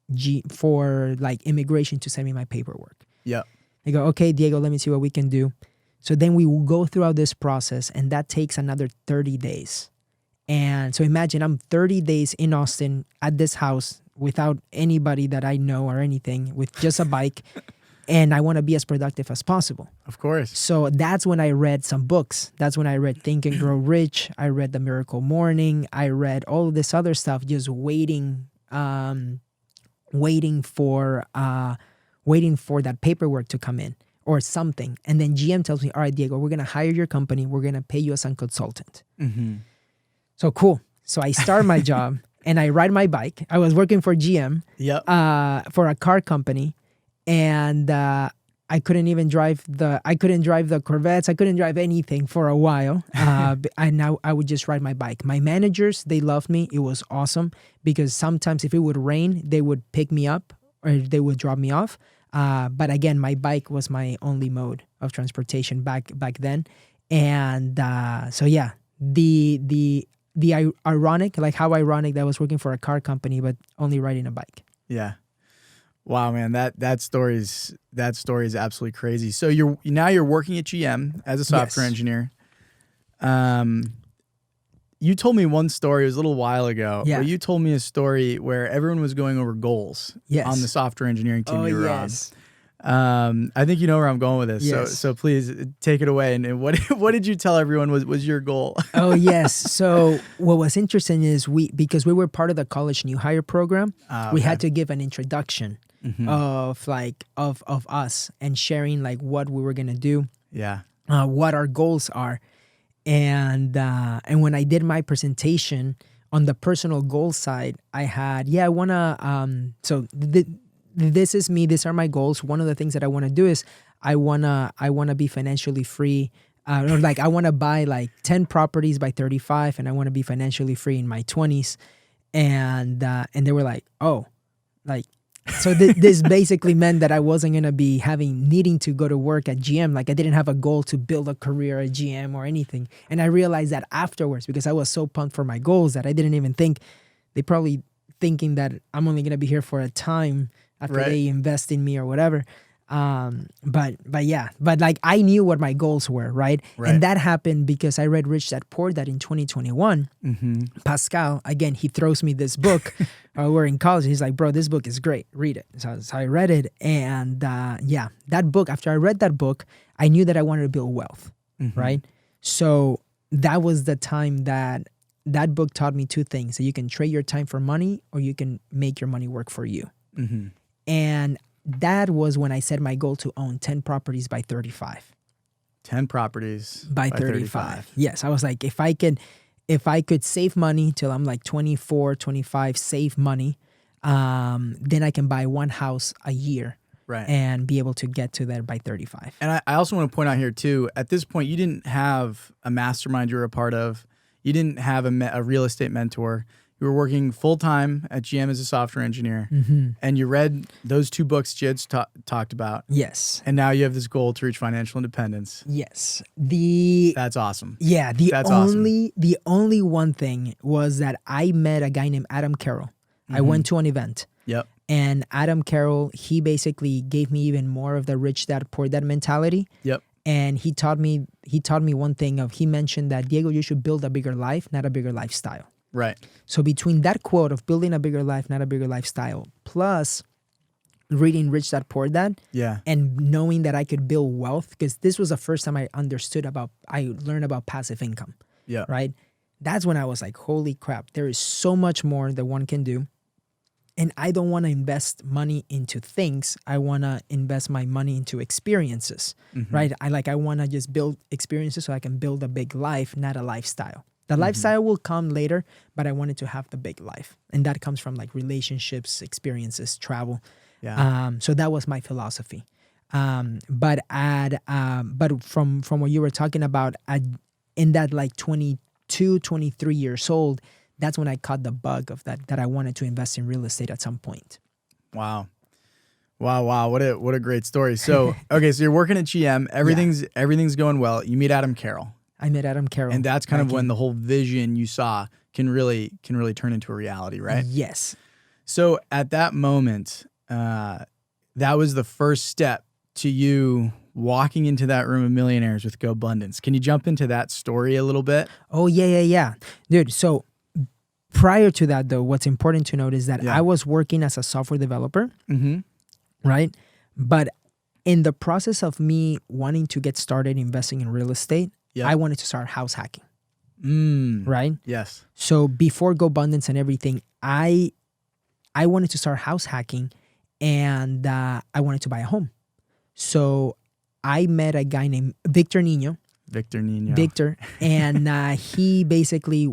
like immigration to send me my paperwork? Yeah. I go, okay, Diego, let me see what we can do. So then we will go throughout this process, and that takes another 30 days. And so imagine I'm 30 days in Austin at this house without anybody that I know or anything, with just a bike. And I want to be as productive as possible. Of course. So that's when I read some books. That's when I read Think and Grow Rich. I read The Miracle Morning. I read all of this other stuff, just waiting for that paperwork to come in or something. And then GM tells me, all right, Diego, we're going to hire your company. We're going to pay you as a consultant. Mm-hmm. So cool. So I start my job and I ride my bike. I was working for GM for a car company. And I couldn't drive the Corvettes. I couldn't drive anything for a while. And now I would just ride my bike. My managers, they loved me. It was awesome because sometimes if it would rain, they would pick me up or they would drop me off. But again, my bike was my only mode of transportation back then. And so yeah, the ironic, like how ironic that I was working for a car company, but only riding a bike. Yeah. Wow, man, that story is absolutely crazy. So you're working at GM as a software engineer. You told me one story, it was a little while ago, where you told me a story where everyone was going over goals on the software engineering team you were on. I think you know where I'm going with this. Yes. So please take it away. And what did you tell everyone was your goal? Oh, yes. So what was interesting is because we were part of the college new hire program, we had to give an introduction of us and sharing like what we were going to do. Yeah. What our goals are. And when I did my presentation on the personal goal side, I had, I want to, this is me. These are my goals. One of the things that I want to do is I want to be financially free. Or like I want to buy like 10 properties by 35 and I want to be financially free in my 20s. And they were like, oh, like, so this basically meant that I wasn't going to be needing to go to work at GM. Like I didn't have a goal to build a career at GM or anything. And I realized that afterwards because I was so pumped for my goals that I didn't even think, they probably thinking that I'm only going to be here for a time after they invest in me or whatever. But like I knew what my goals were, right? And that happened because I read Rich Dad Poor Dad in 2021. Pascal, again, he throws me this book. We're in college. He's like, bro, this book is great. Read it. So I read it. And that book, after I read that book, I knew that I wanted to build wealth, right? So that was the time that book taught me two things. That you can trade your time for money or you can make your money work for you. And that was when I set my goal to own 10 properties by 35. 10 properties by 35. Yes. I was like, if I could save money till I'm like 24, 25, save money, then I can buy one house a year and be able to get to there by 35. And I also want to point out here too, at this point, you didn't have a mastermind you were a part of. You didn't have a real estate mentor. You were working full-time at GM as a software engineer, and you read those two books Jid's talked about. Yes. And now you have this goal to reach financial independence. Yes. That's awesome. Yeah. The only one thing was that I met a guy named Adam Carroll. I went to an event. Yep. And Adam Carroll, he basically gave me even more of the Rich Dad Poor Dad mentality. Yep. And he taught me one thing he mentioned that, Diego, you should build a bigger life, not a bigger lifestyle. Right. So between that quote of building a bigger life, not a bigger lifestyle, plus reading Rich Dad Poor Dad. Yeah. And knowing that I could build wealth, because this was the first time I learned about passive income. Yeah. Right. That's when I was like, holy crap, there is so much more that one can do. And I don't want to invest money into things. I want to invest my money into experiences, right? I want to just build experiences so I can build a big life, not a lifestyle. The lifestyle will come later, but I wanted to have the big life. And that comes from like relationships, experiences, travel. Yeah. So that was my philosophy. But from what you were talking about, in that like 22, 23 years old, that's when I caught the bug of that I wanted to invest in real estate at some point. Wow. What a great story. So, okay, so you're working at GM, everything's going well. You meet Adam Carroll. I met Adam Carroll. And that's kind of when the whole vision you saw can really turn into a reality, right? Yes. So at that moment, that was the first step to you walking into that room of millionaires with GoBundance. Can you jump into that story a little bit? Oh, yeah. Dude, so prior to that, though, what's important to note is that I was working as a software developer, right? But in the process of me wanting to get started investing in real estate, I wanted to start house hacking, right? Yes. So before GoBundance and everything, I wanted to start house hacking, and I wanted to buy a home. So I met a guy named Victor, and he basically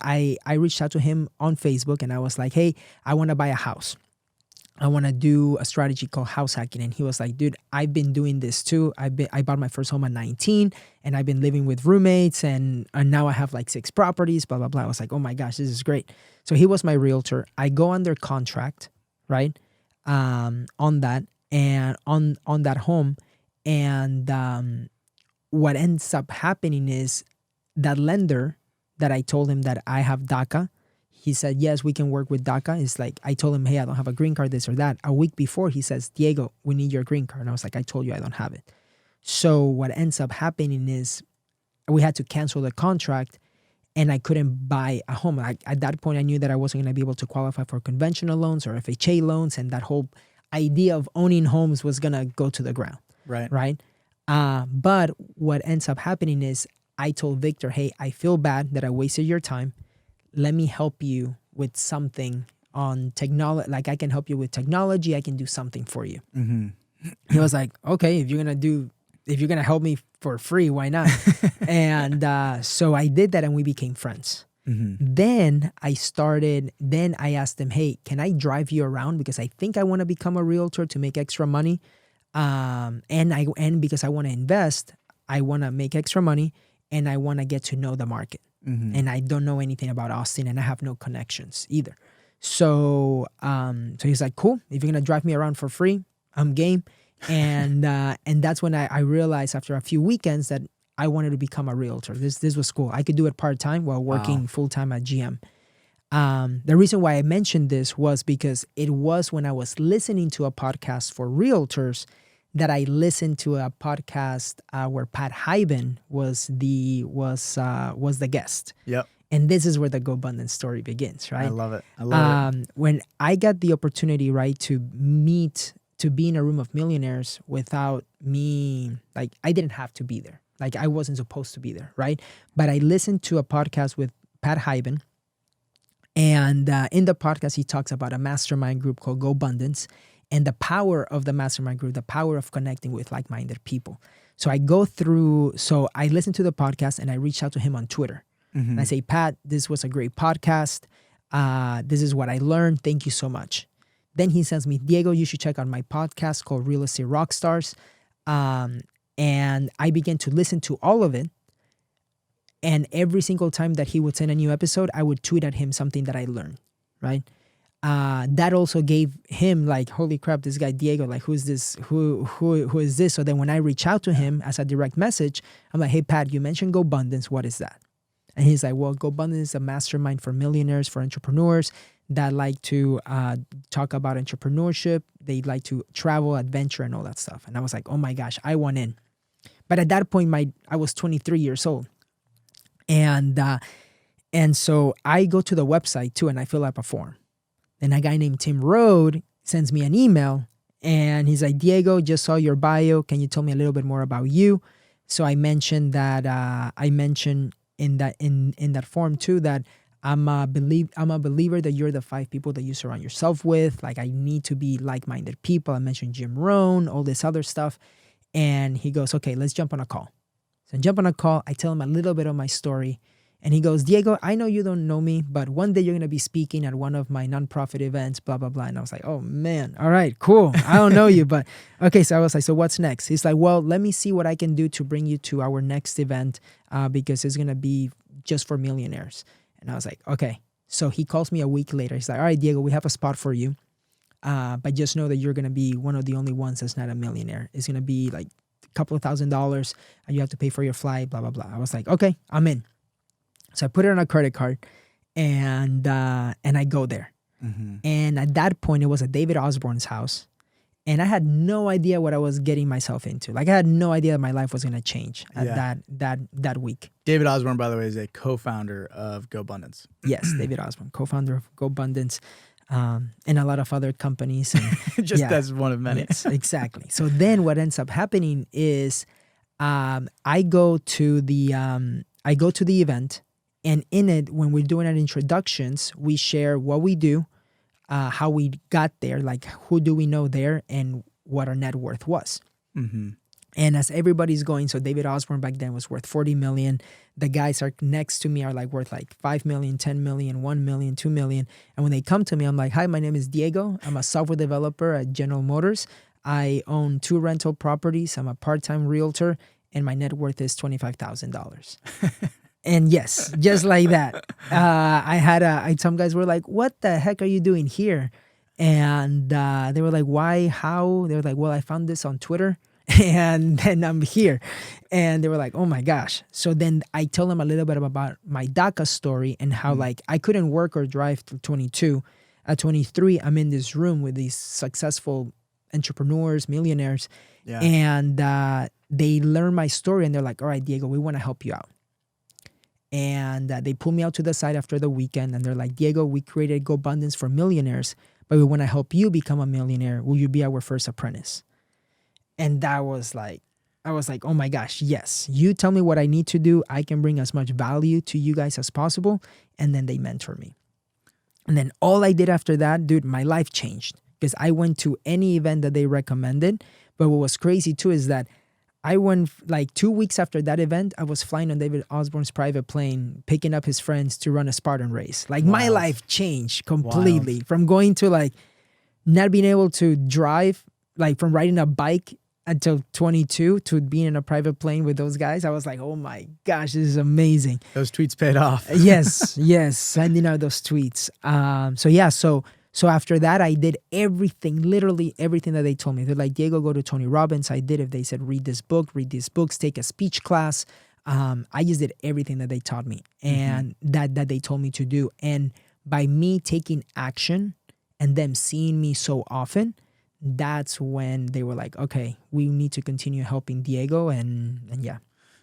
I reached out to him on Facebook, and I was like, hey, I want to buy a house. I want to do a strategy called house hacking. And he was like, dude, I've been doing this too. I bought my first home at 19, and I've been living with roommates, and now I have like 6 properties, blah, blah, blah. I was like, oh my gosh, this is great. So he was my realtor. I go under contract, right? On that and on that home. And what ends up happening is that lender that I told him that I have DACA, he said, yes, we can work with DACA. It's like, I told him, hey, I don't have a green card, this or that. A week before, he says, Diego, we need your green card. And I was like, I told you I don't have it. So what ends up happening is we had to cancel the contract, and I couldn't buy a home. At that point, I knew that I wasn't going to be able to qualify for conventional loans or FHA loans, and that whole idea of owning homes was going to go to the ground. Right. But what ends up happening is I told Victor, hey, I feel bad that I wasted your time. Let me help you with something on technology. Like, I can help you with technology. I can do something for you. He was like, okay, if you're going to help me for free, why not? And so I did that, and we became friends. Then I asked him, hey, can I drive you around? Because I think I want to become a realtor to make extra money. And because I want to invest, I want to make extra money, and I want to get to know the market. And I don't know anything about Austin, and I have no connections either. So he's like, cool. If you're going to drive me around for free, I'm game. And that's when I realized after a few weekends that I wanted to become a realtor. This was cool. I could do it part-time while working full-time at GM. The reason why I mentioned this was because it was when I was listening to a podcast for realtors that I listened to a podcast where Pat Hyben was the guest. Yep. And this is where the GoBundance story begins, right? I love it. When I got the opportunity, right, to be in a room of millionaires without me, like, I didn't have to be there. Like, I wasn't supposed to be there, right? But I listened to a podcast with Pat Hyben. And in the podcast, he talks about a mastermind group called GoBundance and the power of the mastermind group, the power of connecting with like-minded people. So I listened to the podcast, and I reached out to him on Twitter. And I say, Pat, this was a great podcast. This is what I learned. Thank you so much. Then he sends me, Diego, you should check out my podcast called Real Estate Rockstars. And I began to listen to all of it. And every single time that he would send a new episode, I would tweet at him something that I learned, right? That also gave him like, holy crap, this guy Diego, like, who's this? Who is this? So then when I reach out to him as a direct message, I'm like, hey, Pat, you mentioned GoBundance. What is that? And he's like, well, GoBundance is a mastermind for millionaires, for entrepreneurs that like to talk about entrepreneurship. They like to travel, adventure, and all that stuff. And I was like, oh my gosh, I want in. But at that point, I was 23 years old. And so I go to the website too, and I fill out a form. Then a guy named Tim Rode sends me an email, And he's like, Diego, just saw your bio. Can you tell me a little bit more about you? So I mentioned that in that form too that I'm a believer that you're the 5 people that you surround yourself with. Like, I need to be like-minded people. I mentioned Jim Rohn, all this other stuff. And he goes, okay, let's jump on a call. So I jump on a call. I tell him a little bit of my story. And he goes, Diego, I know you don't know me, but one day you're going to be speaking at one of my nonprofit events, blah, blah, blah. And I was like, oh, man. All right, cool. I don't know you, but okay. So I was like, so what's next? He's like, well, let me see what I can do to bring you to our next event because it's going to be just for millionaires. And I was like, okay. So he calls me a week later. He's like, all right, Diego, we have a spot for you. But just know that you're going to be one of the only ones that's not a millionaire. It's going to be like a couple of $1,000 and you have to pay for your flight, blah, blah, blah. I was like, okay, I'm in. So I put it on a credit card and I go there. Mm-hmm. And at that point, it was at David Osborne's house. And I had no idea what I was getting myself into. Like, I had no idea that my life was going to change at that week. David Osborne, by the way, is a co-founder of GoBundance. Yes, David Osborne, co-founder of GoBundance and a lot of other companies. And, Just as one of many. Yes, exactly. So then what ends up happening is I go to the event. And in it, when we're doing our introductions, we share what we do, how we got there, like who do we know there, and what our net worth was. Mm-hmm. And as everybody's going, so David Osborne back then was worth 40 million. The guys are next to me are like worth like 5 million, 10 million, 1 million, 2 million. And when they come to me, I'm like, hi, my name is Diego. I'm a software developer at General Motors. I own 2 rental properties. I'm a part-time realtor, and my net worth is $25,000. And yes, just like that. Some guys were like, what the heck are you doing here? And they were like, why, how? They were like, well, I found this on Twitter and then I'm here. And they were like, oh my gosh. So then I told them a little bit about my DACA story and how like I couldn't work or drive till 22. At 23, I'm in this room with these successful entrepreneurs, millionaires. Yeah. And they learn my story and they're like, all right, Diego, we want to help you out. And they pulled me out to the side after the weekend and they're like, Diego, we created GoBundance for millionaires, but we want to help you become a millionaire. Will you be our first apprentice? And I was like, oh my gosh, yes. You tell me what I need to do. I can bring as much value to you guys as possible. And then they mentor me. And then all I did after that, dude, my life changed because I went to any event that they recommended. But what was crazy too is that I went like 2 weeks after that event, I was flying on David Osborne's private plane, picking up his friends to run a Spartan race. Like my life changed completely from going to like not being able to drive, like from riding a bike until 22 to being in a private plane with those guys. I was like, oh my gosh, this is amazing. Those tweets paid off. yes, sending out those tweets. So after that, I did everything, literally everything that they told me. They're like, Diego, go to Tony Robbins. I did it. They said, read these books, take a speech class. I just did everything that they taught me and that they told me to do. And by me taking action and them seeing me so often, that's when they were like, okay, we need to continue helping Diego. And yeah.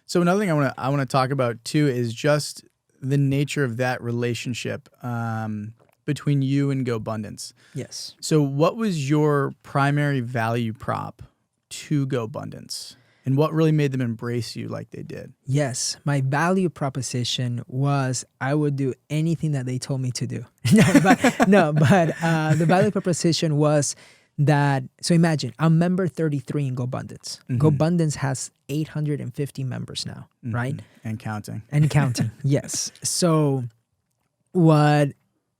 So another thing I want to talk about too is just the nature of that relationship between you and GoBundance. Yes. So what was your primary value prop to GoBundance? And what really made them embrace you like they did? Yes. My value proposition was I would do anything that they told me to do. The value proposition was that, so imagine, I'm member 33 in GoBundance. Mm-hmm. GoBundance has 850 members now, right? And counting. And counting, yes. So what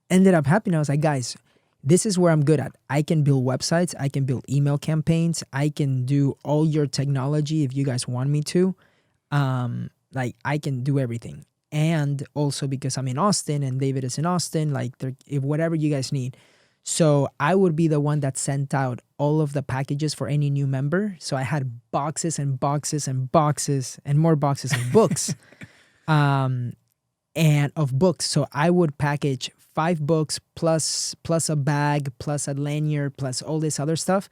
ended up happening, I was like, guys, this is where I'm good at. I can build websites. I can build email campaigns. I can do all your technology if you guys want me to. Like, I can do everything. And also because I'm in Austin and David is in Austin, like, if whatever you guys need. So I would be the one that sent out all of the packages for any new member. So I had boxes and boxes and boxes and more boxes of books. And of books. So I would package 5 books plus a bag, plus a lanyard, plus all this other stuff.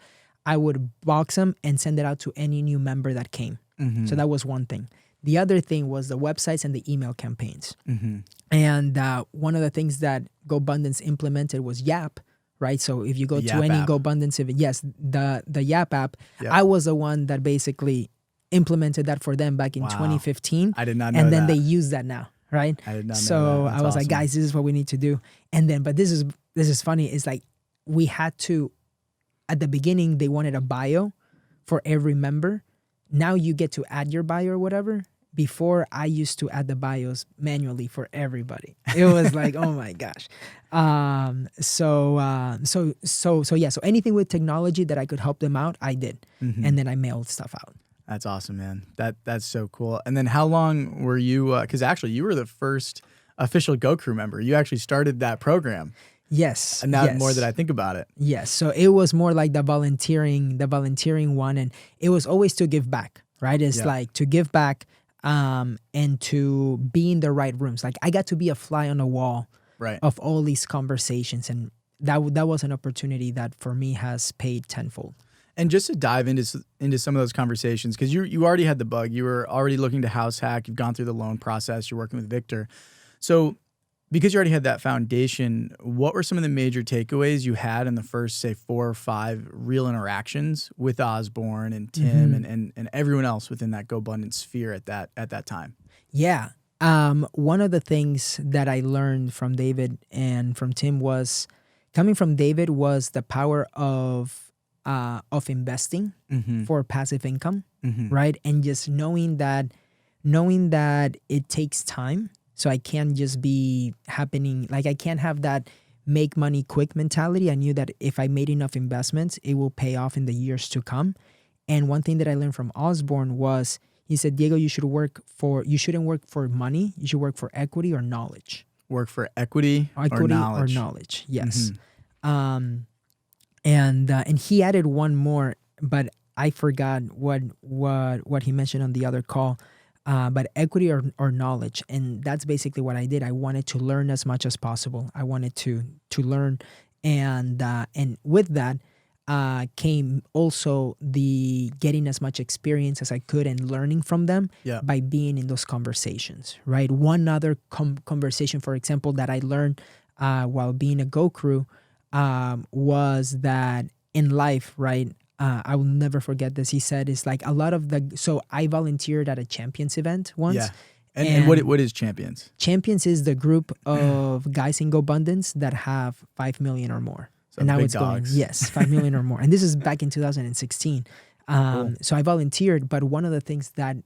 I would box them and send it out to any new member that came. Mm-hmm. So that was one thing. The other thing was the websites and the email campaigns. Mm-hmm. And one of the things that GoBundance implemented was Yap, right? So if you go The to Yap any app. GoBundance event, yes, the Yap app, Yep. I was the one that basically implemented that for them back in Wow. 2015. I did not know and then that. they use that now, right? I did not know So that. That's I was like, awesome. guys, this is what we need to do. And then, but this is funny. It's like we had to, at the beginning, they wanted a bio for every member. Now you get to add your bio or whatever. Before, I used to add the bios manually for everybody. It was like, oh my gosh. So yeah. So anything with technology that I could help them out, I did. Mhm. And then I mailed stuff out. That's awesome, man. That's so cool. And then how long were you, because actually you were the first official Go Crew member. You actually started that program. Yes. And now yes. more that I think about it. Yes. So it was more like the volunteering one. And it was always to give back, right? It's Yeah. like to give back and to be in the right rooms. Like I got to be a fly on the wall Right. of all these conversations. And that was an opportunity that for me has paid tenfold. And just to dive into some of those conversations, because you already had the bug. You were already looking to house hack. You've gone through the loan process. You're working with Victor. So because you already had that foundation, what were some of the major takeaways you had in the first, say, 4 or 5 real interactions with Osborne and Tim and everyone else within that GoBundance sphere at that time? Yeah. One of the things that I learned from David and from Tim was coming from David was the power of investing for passive income, right? And just knowing that it takes time. So I can't just be happening, like I can't have that make money quick mentality. I knew that if I made enough investments, it will pay off in the years to come. And one thing that I learned from Osborne was, he said, Diego, you shouldn't work for money. You should work for equity or knowledge. Work for equity or knowledge. Yes. And he added one more, but I forgot what he mentioned on the other call. But equity or knowledge, and that's basically what I did. I wanted to learn as much as possible. I wanted to learn, and with that came also the getting as much experience as I could and learning from them by being in those conversations. Right. One other conversation, for example, that I learned while being a Go Crew was that in life, right. I will never forget this. He said, it's like a lot of so I volunteered at a Champions event once. Yeah. And what is Champions? Champions is the group of guys in GoBundance that have 5 million or more. So and now big it's dogs. going, yes, 5 million or more. And this is back in 2016. Cool. So I volunteered, but one of the things that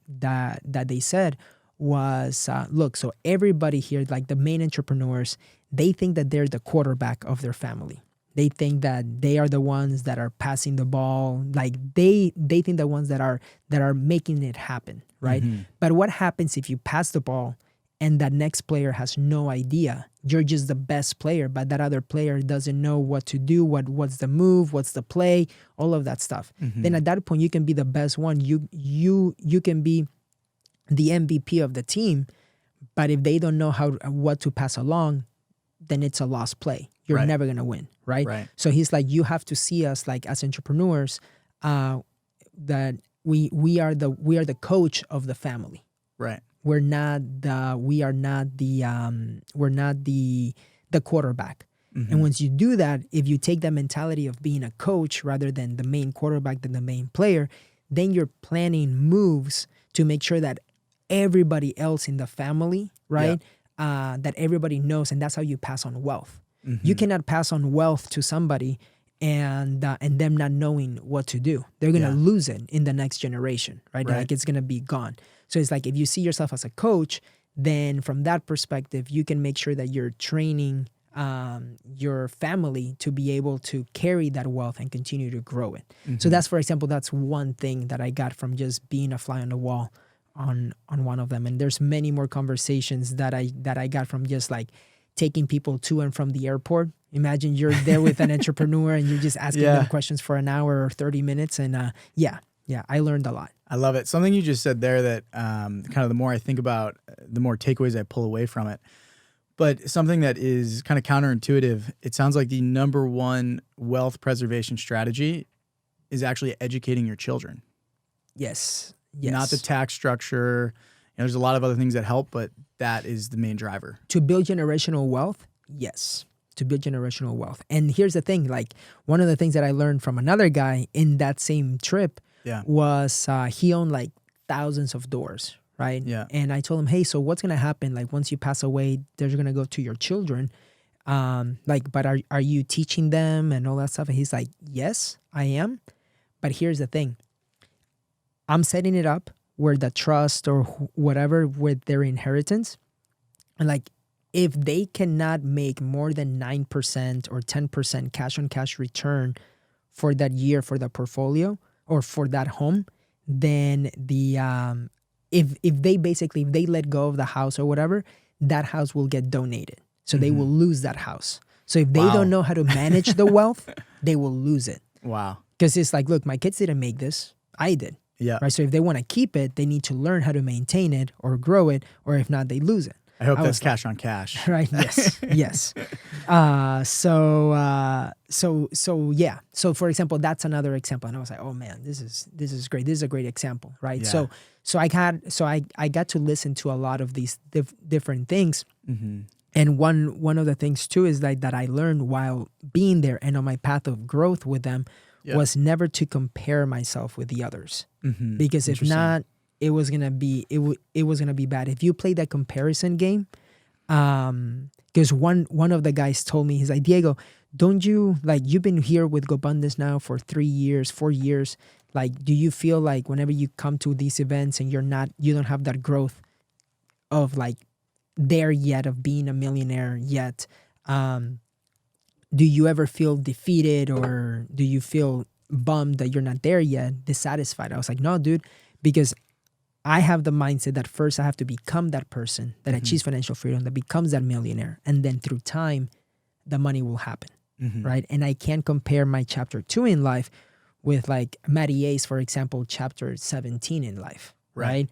they said was, look, so everybody here, like the main entrepreneurs, they think that they're the quarterback of their family. They think that they are the ones that are passing the ball. Like they think the ones that are making it happen, right? But what happens if you pass the ball and that next player has no idea? You're just the best player, but that other player doesn't know what to do, what's the move, what's the play, all of that stuff. Then at that point, you can be the best one. You can be the MVP of the team, but if they don't know what to pass along, then it's a lost play. You're never gonna win, right? So he's like, you have to see us like as entrepreneurs, that we are the coach of the family. Right. We're not the quarterback. And once you do that, if you take that mentality of being a coach rather than the main quarterback, than the main player, then you're planning moves to make sure that everybody else in the family, right? That everybody knows, and that's how you pass on wealth. You cannot pass on wealth to somebody and them not knowing what to do. They're gonna lose it in the next generation, right? Like it's gonna be gone. So it's like if you see yourself as a coach, then from that perspective, you can make sure that you're training your family to be able to carry that wealth and continue to grow it. So that's, for example, that's one thing that I got from just being a fly on the wall on one of them. And there's many more conversations that I got from just like taking people to and from the airport. Imagine you're there with an entrepreneur and you're just asking them questions for an hour or 30 minutes. And I learned a lot. I love it. Something you just said there that kind of the more I think about, the more takeaways I pull away from it. But something that is kind of counterintuitive, it sounds like the number one wealth preservation strategy is actually educating your children. Yes. Not the tax structure. There's a lot of other things that help, but that is the main driver. To build generational wealth, yes. to build generational wealth. And here's the thing, like one of the things that I learned from another guy in that same trip was he owned like thousands of doors, right? Yeah. And I told him, hey, so what's going to happen? Like once you pass away, they're going to go to your children. But are you teaching them and all that stuff? And he's like, yes, I am. But here's the thing. I'm setting it up where the trust or whatever with their inheritance. And like, if they cannot make more than 9% or 10% cash on cash return for that year for the portfolio or for that home, then if they let go of the house or whatever, that house will get donated. So they will lose that house. So if they don't know how to manage the wealth, they will lose it. Wow. Because it's like, look, my kids didn't make this. I did. Yeah. Right. So if they want to keep it, they need to learn how to maintain it or grow it, or if not, they lose it. I hope that's cash on cash. Right. Yes. Yes. So yeah. So for example, that's another example. And I was like, oh man, this is great. This is a great example. Right. Yeah. So I got to listen to a lot of these different things. Mm-hmm. And one of the things too is that I learned while being there and on my path of growth with them was never to compare myself with the others. Mm-hmm. Because if not, it was gonna be bad. If you play that comparison game, because one of the guys told me, he's like, Diego, don't you, like, you've been here with GoBundance now for 3 years, 4 years. Like, do you feel like whenever you come to these events and you don't have that growth of like there yet, of being a millionaire yet, do you ever feel defeated, or do you feel bummed that you're not there yet, dissatisfied? I was like, no, dude, because I have the mindset that first I have to become that person that achieves financial freedom, that becomes that millionaire. And then through time, the money will happen, right? And I can't compare my chapter 2 in life with like Matty A's, for example, chapter 17 in life, right?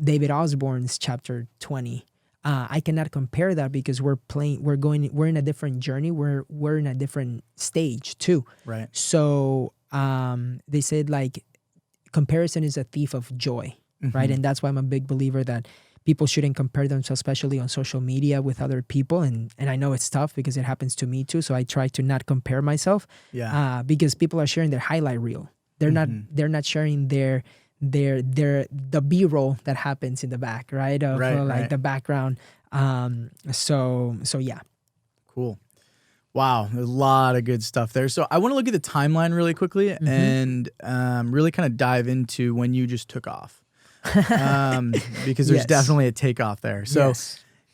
David Osborne's chapter 20. I cannot compare that because we're in a different journey. We're in a different stage too. Right. So they said like comparison is a thief of joy, right? And that's why I'm a big believer that people shouldn't compare themselves, especially on social media, with other people. And I know it's tough because it happens to me too. So I try to not compare myself. Yeah. Because people are sharing their highlight reel. They're not sharing the B-roll that happens in the back, right? Of the background. So yeah. Cool. Wow. There's a lot of good stuff there. So I want to look at the timeline really quickly and really kind of dive into when you just took off. Because there's definitely a takeoff there. So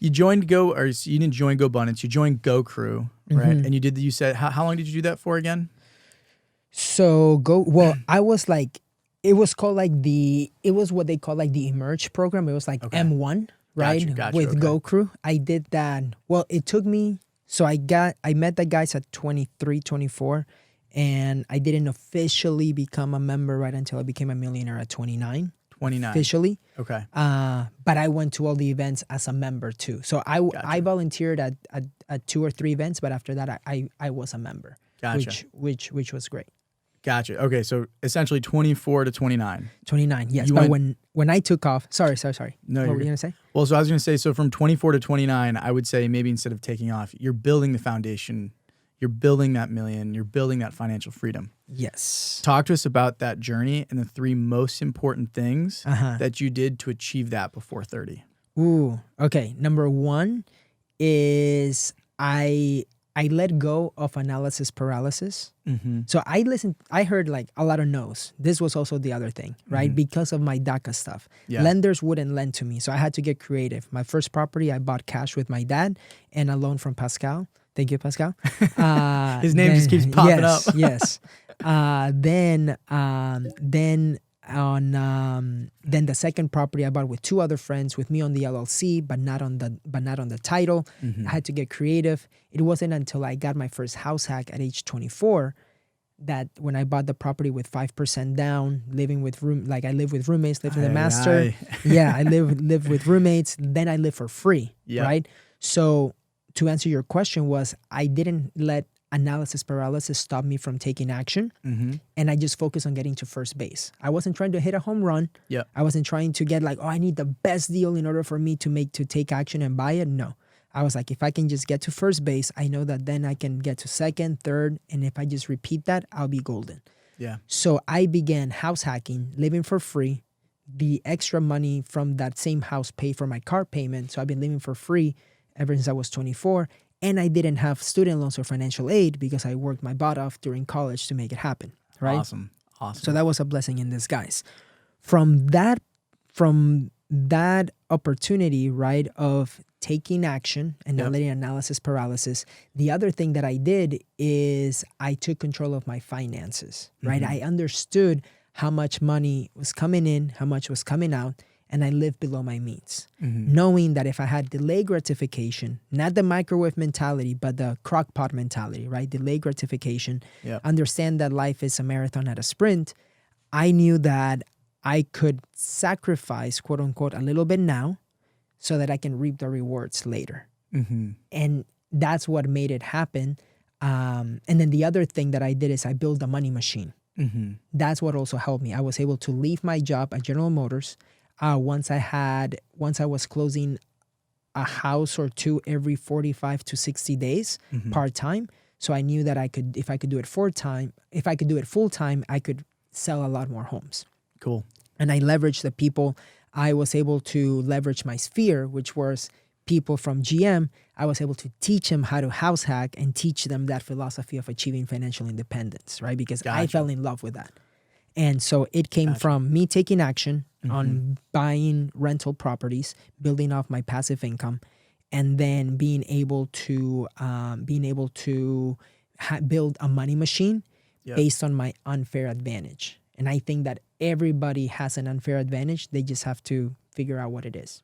you didn't join GoBundance, you joined Go Crew, right? And you said, how long did you do that for again? So I was like, it was what they call like the Emerge program. It was like M1, right? Gotcha, with Go Crew. I did that. Well, it took me, so I met the guys at 23, 24, and I didn't officially become a member right until I became a millionaire at 29. 29. Officially. Okay. But I went to all the events as a member too. So I volunteered at 2 or 3 events, but after that I was a member. Gotcha. Which was great. Gotcha. Okay, so essentially 24 to 29. 29, yes. But when I took off, sorry. No, what were you gonna say? Well, so I was gonna say, so from 24 to 29, I would say maybe instead of taking off, you're building the foundation. You're building that million. You're building that financial freedom. Yes. Talk to us about that journey and the 3 most important things that you did to achieve that before 30. Ooh, okay. Number 1 is I let go of analysis paralysis. So I heard like a lot of no's. This was also the other thing, right? Because of my DACA stuff. Yeah. Lenders wouldn't lend to me. So I had to get creative. My first property, I bought cash with my dad and a loan from Pascal. Thank you, Pascal. His name just keeps popping up. Yes. Then the second property I bought with 2 other friends, with me on the LLC, but not on the title. I had to get creative. It wasn't until I got my first house hack at age 24 that when I bought the property with 5% down, living with I live with roommates, live with a master. Yeah, I live with roommates. Then I live for free, right? So to answer your question was, I didn't let analysis paralysis stop me from taking action. And I just focused on getting to first base. I wasn't trying to hit a home run. I wasn't trying to get like, I need the best deal in order for me to take action and buy it. No, I was like, if I can just get to first base, I know that then I can get to second, third, and if I just repeat that, I'll be golden. Yeah. So I began house hacking, living for free. The extra money from that same house paid for my car payment. So I've been living for free ever since I was 24. And I didn't have student loans or financial aid because I worked my butt off during college to make it happen. Right? Awesome. So that was a blessing in disguise. From that opportunity, right, of taking action and not letting analysis paralysis, the other thing that I did is I took control of my finances, right? I understood how much money was coming in, how much was coming out, and I lived below my means, knowing that if I had delayed gratification, not the microwave mentality, but the crock pot mentality, right? Delayed gratification, understand that life is a marathon, not a sprint. I knew that I could sacrifice, quote unquote, a little bit now so that I can reap the rewards later. And that's what made it happen. And then the other thing that I did is I built a money machine. That's what also helped me. I was able to leave my job at General Motors once I was closing a house or two every 45 to 60 days part-time. So I knew that if I could do it full time, I could sell a lot more homes. Cool. And I leveraged the people. I was able to leverage my sphere, which was people from GM. I was able to teach them how to house hack and teach them that philosophy of achieving financial independence, right? Because I fell in love with that. And so it came from me taking action on buying rental properties, building off my passive income, and then being able to build a money machine based on my unfair advantage. And I think that everybody has an unfair advantage. They just have to figure out what it is.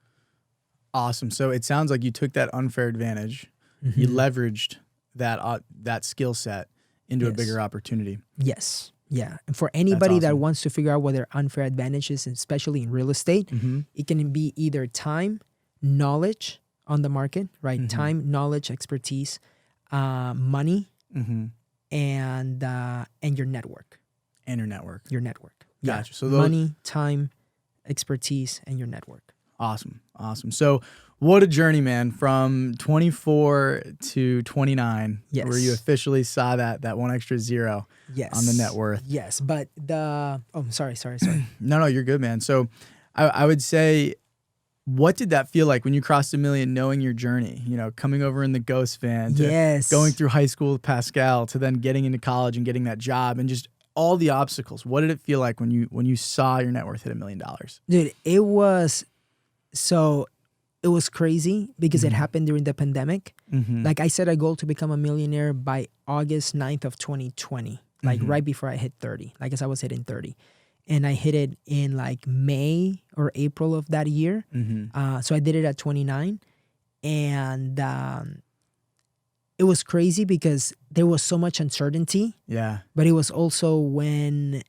Awesome. So it sounds like you took that unfair advantage, you leveraged that skill set into a bigger opportunity. Yes. Yeah. And for anybody that wants to figure out what their unfair advantage is, especially in real estate, it can be either time, knowledge on the market, right? Time, knowledge, expertise, money, and your network. And your network. Your network. Gotcha. Yeah. So money, time, expertise, and your network. Awesome. So what a journey, man, from 24 to 29, where you officially saw that one extra zero on the net worth. Yes. But sorry. No, you're good, man. So I would say, what did that feel like when you crossed 1 million, knowing your journey, coming over in the Ghost van, to going through high school with Pascal, to then getting into college and getting that job, and just all the obstacles? What did it feel like when you saw your net worth hit $1 million? Dude, it was crazy because it happened during the pandemic. Like I set a goal to become a millionaire by August 9th of 2020, like right before I hit 30, like as I was hitting 30. And I hit it in like May or April of that year. So I did it at 29. And it was crazy because there was so much uncertainty. Yeah. But it was also when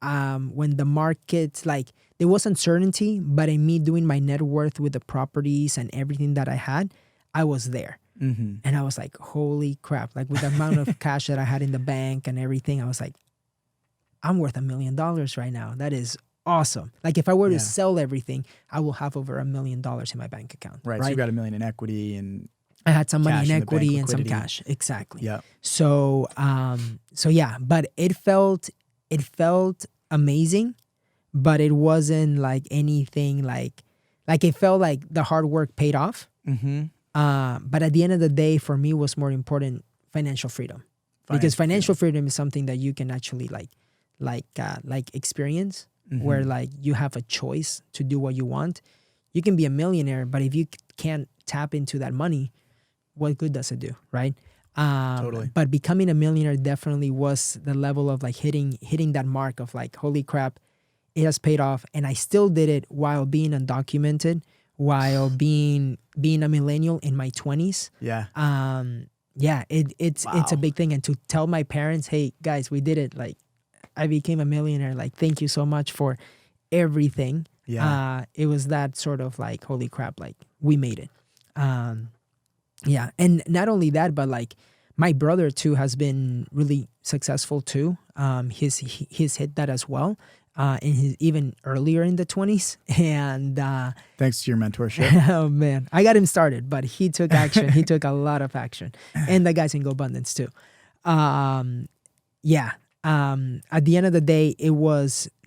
the market, like there was uncertainty, but in me doing my net worth with the properties and everything that I had, I was there. And I was like, holy crap. Like with the amount of cash that I had in the bank and everything, I was like, I'm worth $1 million right now. That is awesome. Like if I were to sell everything, I will have over $1 million in my bank account. Right. So you got $1 million in equity, and I had some money in equity and some cash. Exactly. Yeah. So yeah, but it felt amazing, but it wasn't like anything like it felt like the hard work paid off. But at the end of the day, for me, was more important financial freedom, because financial freedom is something that you can actually like experience, where like you have a choice to do what you want. You can be a millionaire, but if you can't tap into that money, what good does it do, right? Totally. But becoming a millionaire definitely was the level of like hitting that mark of like, holy crap, it has paid off. And I still did it while being undocumented, while being a millennial in my 20s. Yeah. It's a big thing. And to tell my parents, hey guys, we did it. Like I became a millionaire. Like, thank you so much for everything. Yeah. It was that sort of like, holy crap, like we made it. Yeah. And not only that, but like my brother too has been really successful too. He's hit that as well. in his even earlier in the 20s. And thanks to your mentorship. oh man, I got him started, but he took action. He took a lot of action. And the guys in GoBundance too. At the end of the day,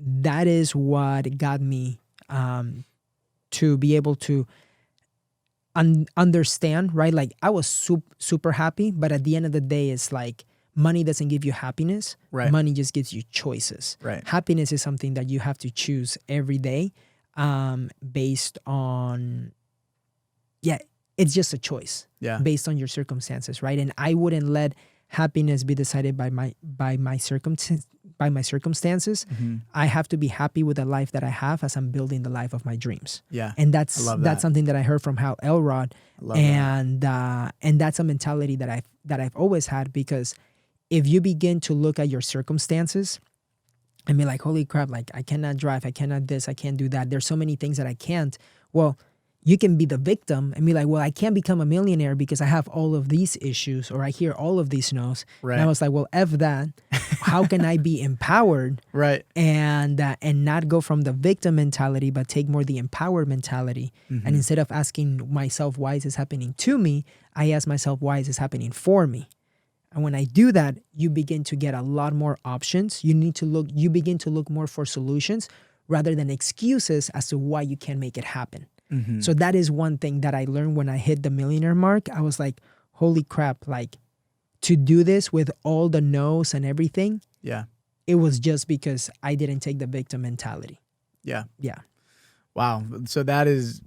that is what got me to be able to understand, right? Like I was super happy, but at the end of the day, it's like money doesn't give you happiness. Right. Money just gives you choices. Right. Happiness is something that you have to choose every day, based on, it's just a choice. Yeah. Based on your circumstances, right? And I wouldn't let happiness be decided by my circumstances. Mm-hmm. I have to be happy with the life that I have as I'm building the life of my dreams. Yeah. And that's something that I heard from Hal Elrod, and that's a mentality that I've always had, because if you begin to look at your circumstances and be like, holy crap, like I cannot drive, I cannot this, I can't do that, there's so many things that I can't. Well, you can be the victim and be like, well, I can't become a millionaire because I have all of these issues, or I hear all of these no's. Right. And I was like, well, F that. How can I be empowered? Right. And not go from the victim mentality, but take more the empowered mentality. Mm-hmm. And instead of asking myself, why is this happening to me? I ask myself, why is this happening for me? And when I do that, you begin to get a lot more options. You begin to look more for solutions rather than excuses as to why you can't make it happen. Mm-hmm. So that is one thing that I learned when I hit the millionaire mark. I was like, holy crap, like to do this with all the no's and everything. Yeah. It was just because I didn't take the victim mentality. Yeah. Yeah. Wow. So that is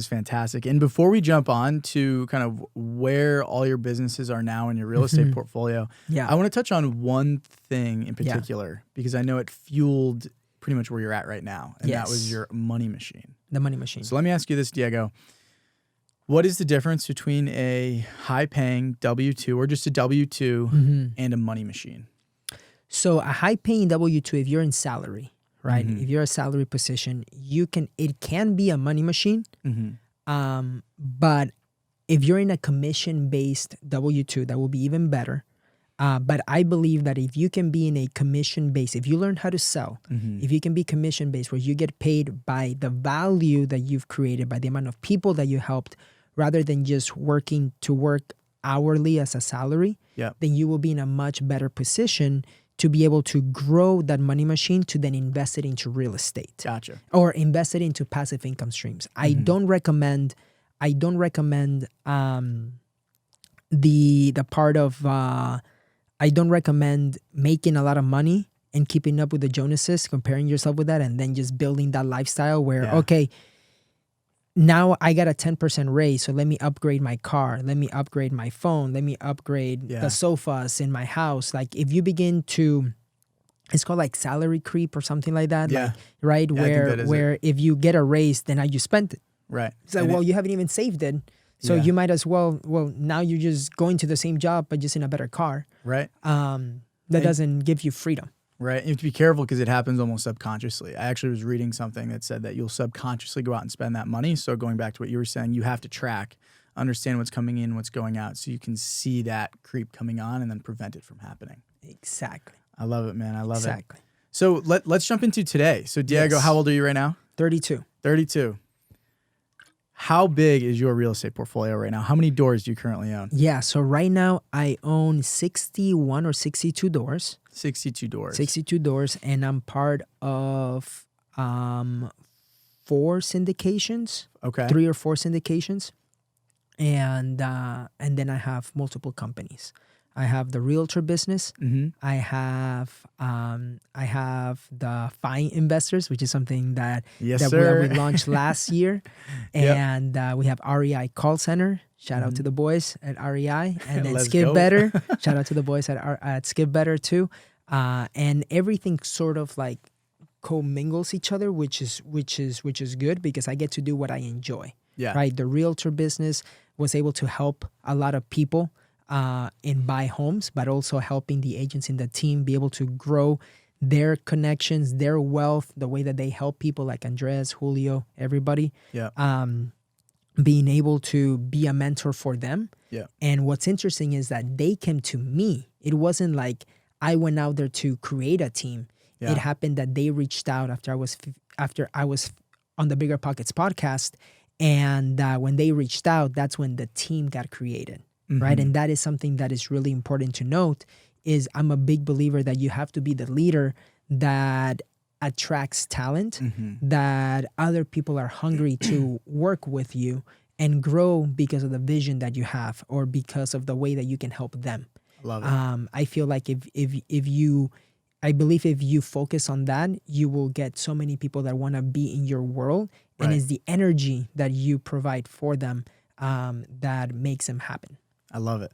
fantastic. And before we jump on to kind of where all your businesses are now in your real estate portfolio, I want to touch on one thing in particular, because I know it fueled pretty much where you're at right now. And that was your money machine. The money machine. So let me ask you this, Diego. What is the difference between a high-paying W-2 or just a W-2 and a money machine? So a high-paying W-2, if you're in salary, right? If you're a salary position, it can be a money machine. But if you're in a commission-based W-2, that will be even better. But I believe that if you can be in a commission-based, if you learn how to sell, if you can be commission-based where you get paid by the value that you've created, by the amount of people that you helped, rather than just work hourly as a salary, then you will be in a much better position to be able to grow that money machine to then invest it into real estate. Gotcha. Or invest it into passive income streams. I don't recommend the part of I don't recommend making a lot of money and keeping up with the Jonases, comparing yourself with that, and then just building that lifestyle where, okay, now I got a 10% raise, so let me upgrade my car, let me upgrade my phone, let me upgrade the sofas in my house. Like if you begin to, it's called like salary creep or something like that. Yeah. Like, right? Yeah, where if you get a raise, then now you spent it. Right. It's like, well, you haven't even saved it. So you might as well, now you're just going to the same job, but just in a better car. Right. That doesn't give you freedom. Right. You have to be careful because it happens almost subconsciously. I actually was reading something that said that you'll subconsciously go out and spend that money. So going back to what you were saying, you have to track, understand what's coming in, what's going out, so you can see that creep coming on and then prevent it from happening. Exactly. I love it, man. I love it. Exactly. So let's jump into today. So Diego, how old are you right now? 32. 32. How big is your real estate portfolio right now? How many doors do you currently own? Yeah, so right now I own 61 or 62 doors. 62 doors. 62 doors, and I'm part of 4 syndications. Okay. 3 or 4 syndications. And then I have multiple companies. I have the realtor business. I have the FI investors, which is something that we launched last year, and we have REI call center. Shout out to the boys at REI, and then Skip Better. Shout out to the boys at Skip Better too. And everything sort of like commingles each other, which is good because I get to do what I enjoy. Yeah. Right. The realtor business was able to help a lot of people in buy homes, but also helping the agents in the team be able to grow their connections, their wealth, the way that they help people like Andres, Julio, everybody. Yeah. Being able to be a mentor for them. Yeah. And what's interesting is that they came to me. It wasn't like I went out there to create a team. Yeah. It happened that they reached out after I was on the Bigger Pockets podcast. And when they reached out, that's when the team got created, right? And that is something that is really important to note is I'm a big believer that you have to be the leader that attracts talent, that other people are hungry to work with you and grow because of the vision that you have or because of the way that you can help them. Love it. I feel like I believe if you focus on that, you will get so many people that want to be in your world. And it's the energy that you provide for them that makes them happen. I love it.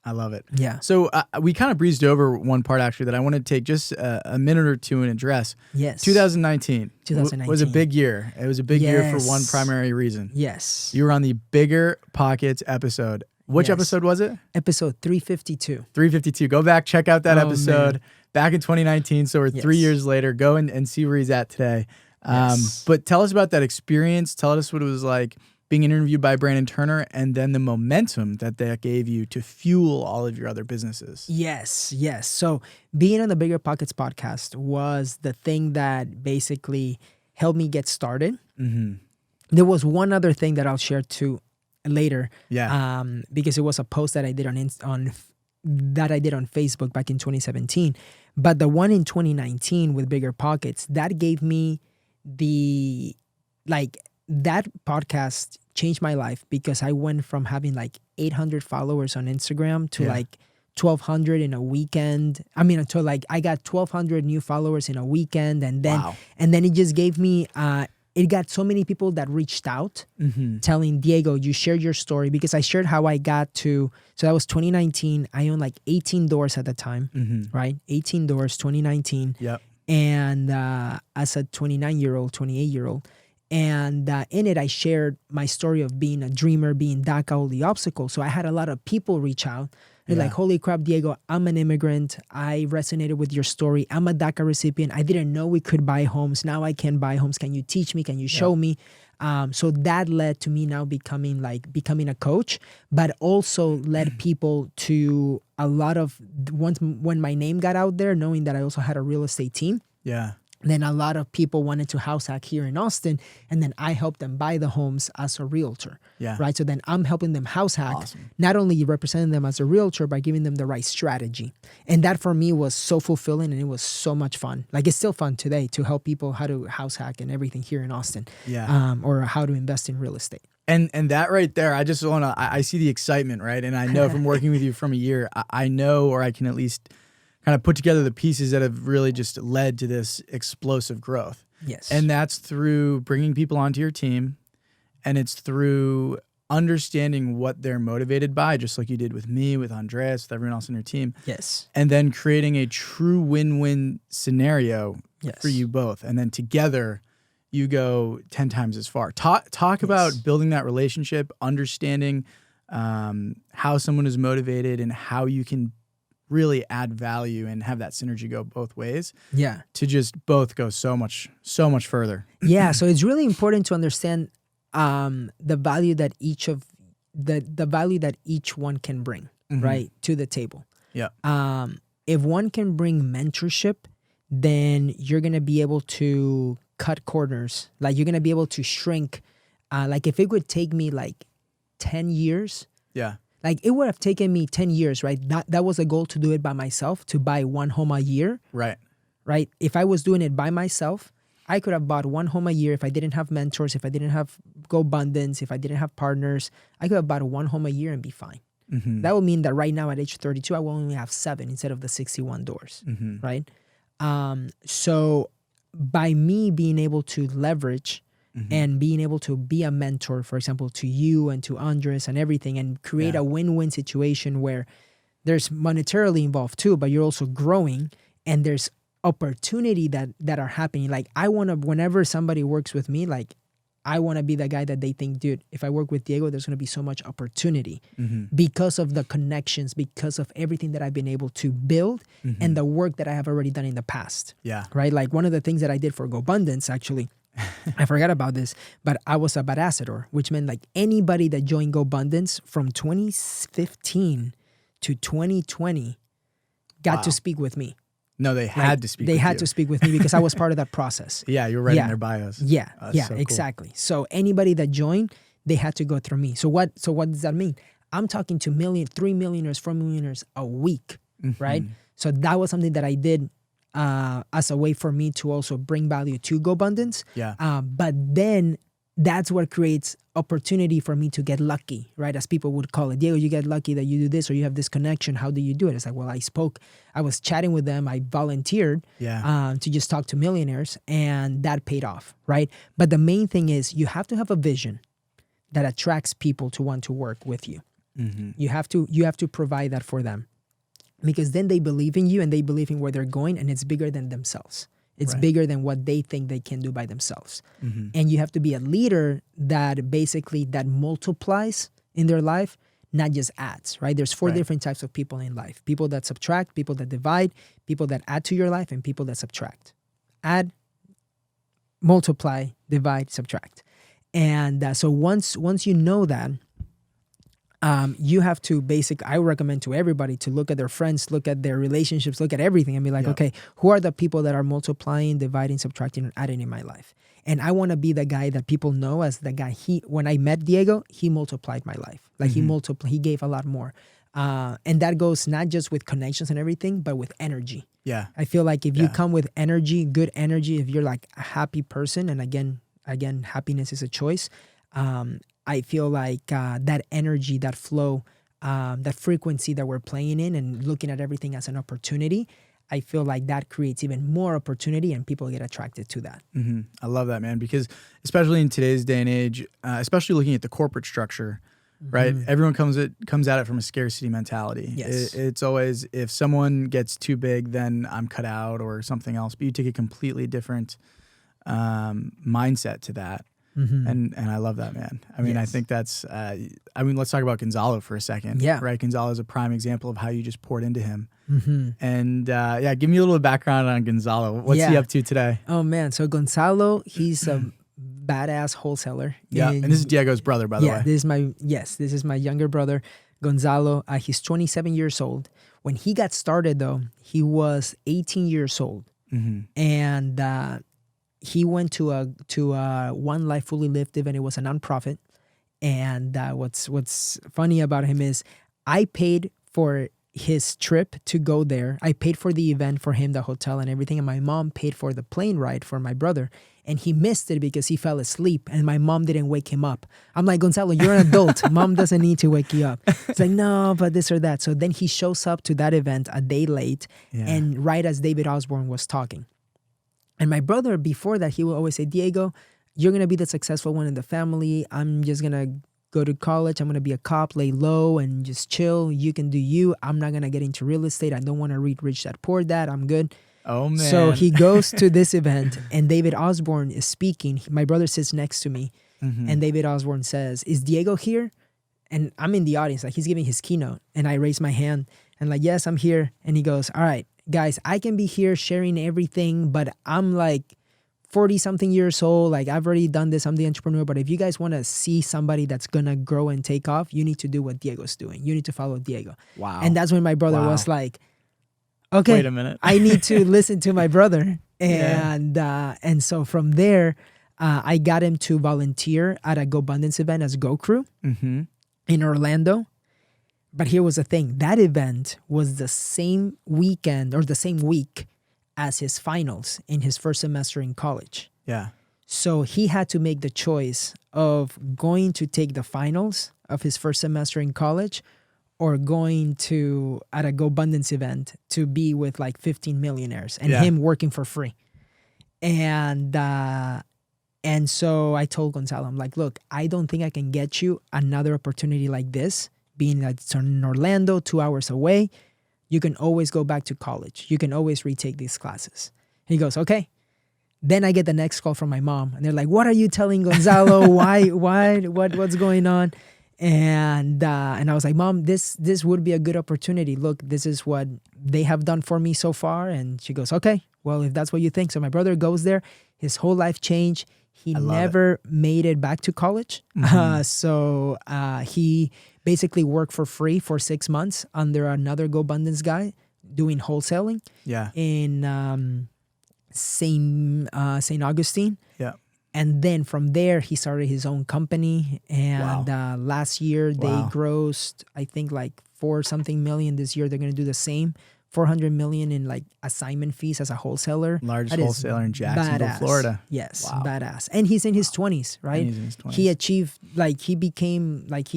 I love it. Yeah. So we kind of breezed over one part actually that I want to take just a minute or two and address. Yes. 2019 was a big year. It was a big year for one primary reason. Yes. You were on the Bigger Pockets episode. Which episode was it? Episode 352. 352. Go back, check out that episode back in 2019. So we're 3 years later. Go and see where he's at today. But tell us about that experience. Tell us what it was like being interviewed by Brandon Turner and then the momentum that gave you to fuel all of your other businesses. Yes. So being on the Bigger Pockets podcast was the thing that basically helped me get started. There was one other thing that I'll share too later. Yeah. Because it was a post that I did on Facebook back in 2017. But the one in 2019 with Bigger Pockets, that gave me that podcast changed my life because I went from having 800 followers on Instagram to 1,200 in a weekend. I mean, until I got 1,200 new followers in a weekend. And then it just gave me, it got so many people that reached out telling Diego, you shared your story because I shared how I got to, so that was 2019. I owned 18 doors at the time, right? 18 doors, 2019. Yep. And as a 29-year-old, 28-year-old. And in it, I shared my story of being a dreamer, being DACA, all the obstacles. So I had a lot of people reach out. They're like, holy crap, Diego, I'm an immigrant. I resonated with your story. I'm a DACA recipient. I didn't know we could buy homes. Now I can buy homes. Can you teach me? Can you show me? So that led to me now becoming a coach, but also led people to a lot of, when my name got out there, knowing that I also had a real estate team. Yeah. Then a lot of people wanted to house hack here in Austin, and then I helped them buy the homes as a realtor. Yeah. Right. So then I'm helping them house hack, not only representing them as a realtor by giving them the right strategy. And that for me was so fulfilling, and it was so much fun. It's still fun today to help people how to house hack and everything here in Austin. Yeah. Or how to invest in real estate. And that right there, I just want to, I see the excitement, right? And I know from working with you from a year, I know, or I can at least kind of put together the pieces that have really just led to this explosive growth. Yes. And that's through bringing people onto your team, and it's through understanding what they're motivated by, just like you did with me, with Andres, with everyone else on your team. Yes. And then creating a true win-win scenario for you both. And then together you go 10 times as far. Talk about building that relationship, understanding how someone is motivated and how you can really add value and have that synergy go both ways. Yeah. To just both go so much further. Yeah. So it's really important to understand the value that the value that each one can bring, right, to the table. Yeah. If one can bring mentorship, then you're gonna be able to cut corners. You're gonna be able to shrink. If it would take me 10 years. Yeah. It would have taken me 10 years, right? That was a goal, to do it by myself, to buy one home a year. Right. Right? If I was doing it by myself, I could have bought one home a year. If I didn't have mentors, if I didn't have GoBundance, if I didn't have partners, I could have bought one home a year and be fine. That would mean that right now at age 32, I will only have 7 instead of the 61 doors, right? So by me being able to leverage and being able to be a mentor, for example, to you and to Andres and everything, and create a win-win situation where there's monetarily involved too, but you're also growing and there's opportunity that are happening. I want to, whenever somebody works with me, I want to be the guy that they think, dude, if I work with Diego, there's going to be so much opportunity because of the connections, because of everything that I've been able to build and the work that I have already done in the past. Yeah. Right? One of the things that I did for GoBundance, actually, I forgot about this, but I was a ambassador, which meant anybody that joined GoBundance from 2015 to 2020 got to speak with me. No, they had to speak. They with had you. to speak with me because I was part of that process. Yeah, you were writing Yeah. their bios. Yeah, That's so cool. exactly. So anybody that joined, they had to go through me. So what does that mean? I'm talking to 3 millionaires, 4 millionaires a week, right? So that was something that I did as a way for me to also bring value to GoBundance. Yeah. But then that's what creates opportunity for me to get lucky, right? As people would call it. Diego, you get lucky that you do this or you have this connection. How do you do it? It's like, well, I was chatting with them. I volunteered to just talk to millionaires, and that paid off, right? But the main thing is you have to have a vision that attracts people to want to work with you. You have to provide that for them, because then they believe in you and they believe in where they're going, and it's bigger than themselves. It's bigger than what they think they can do by themselves. And you have to be a leader that basically that multiplies in their life, not just adds, right? There's 4 different types of people in life. People that subtract, people that divide, people that add to your life, and people that subtract. Add, multiply, divide, subtract. And so once you know that, you have to I recommend to everybody to look at their friends, look at their relationships, look at everything and be like, okay, who are the people that are multiplying, dividing, subtracting, and adding in my life? And I want to be the guy that people know as the guy. When I met Diego, he multiplied my life. Like he gave a lot more. And that goes not just with connections and everything, but with energy. Yeah. I feel like if you come with energy, good energy, if you're like a happy person, and again, happiness is a choice. I feel like that energy, that flow, that frequency that we're playing in and looking at everything as an opportunity, I feel like that creates even more opportunity and people get attracted to that. I love that, man, because especially in today's day and age, especially looking at the corporate structure, right? Everyone comes at it from a scarcity mentality. Yes. It's always, if someone gets too big, then I'm cut out or something else. But you take a completely different mindset to that. And I love that, man. I mean, I think that's, let's talk about Gonzalo for a second. Yeah. Right. Gonzalo is a prime example of how you just poured into him. And give me a little background on Gonzalo. What's he up to today? Oh, man. So Gonzalo, he's a badass wholesaler. Yeah. And this is Diego's brother, by the way. This is my younger brother, Gonzalo. He's 27 years old. When he got started, though, he was 18 years old. And he went to a One Life Fully Lived event. It was a nonprofit. And what's funny about him is I paid for his trip to go there. I paid for the event for him, the hotel and everything. And my mom paid for the plane ride for my brother. And he missed it because he fell asleep and my mom didn't wake him up. I'm like, Gonzalo, you're an adult. Mom doesn't need to wake you up. It's like, no, but this or that. So then he shows up to that event a day late and right as David Osborne was talking. And my brother, before that, he would always say, Diego, you're going to be the successful one in the family. I'm just going to go to college. I'm going to be a cop, lay low and just chill. You can do you. I'm not going to get into real estate. I don't want to read Rich Dad Poor Dad. I'm good. Oh, man. So he goes to this event and David Osborne is speaking. My brother sits next to me and David Osborne says, is Diego here? And I'm in the audience. Like he's giving his keynote and I raise my hand and like, yes, I'm here. And he goes, all right. Guys, I can be here sharing everything, but I'm like 40-something years old. Like I've already done this. I'm the entrepreneur. But if you guys want to see somebody that's going to grow and take off, you need to do what Diego's doing. You need to follow Diego. Wow. And that's when my brother was like, okay, wait a minute. I need to listen to my brother. And so from there, I got him to volunteer at a GoBundance event as Go Crew in Orlando. But here was the thing. That event was the same weekend or the same week as his finals in his first semester in college. Yeah. So he had to make the choice of going to take the finals of his first semester in college or going to at a GoBundance event to be with like 15 millionaires and him working for free. And so I told Gonzalo, I'm like, look, I don't think I can get you another opportunity like this. Being that it's in Orlando, 2 hours away, you can always go back to college. You can always retake these classes. He goes, okay. Then I get the next call from my mom. And they're like, what are you telling Gonzalo? What's going on? And I was like, Mom, this would be a good opportunity. Look, this is what they have done for me so far. And she goes, okay, well, if that's what you think. So my brother goes there. His whole life changed. He never made it back to college. So he basically worked for free for 6 months under another GoBundance guy doing wholesaling Yeah. in Saint Augustine. Yeah. And then from there, he started his own company. And last year, they grossed, I think, like $4 million. This year, they're going to do the same. $400 million in like assignment fees as a wholesaler. Largest wholesaler in Jacksonville, Florida. Yes, badass. And he's in his 20s, right? And he's in his 20s. He achieved, like, he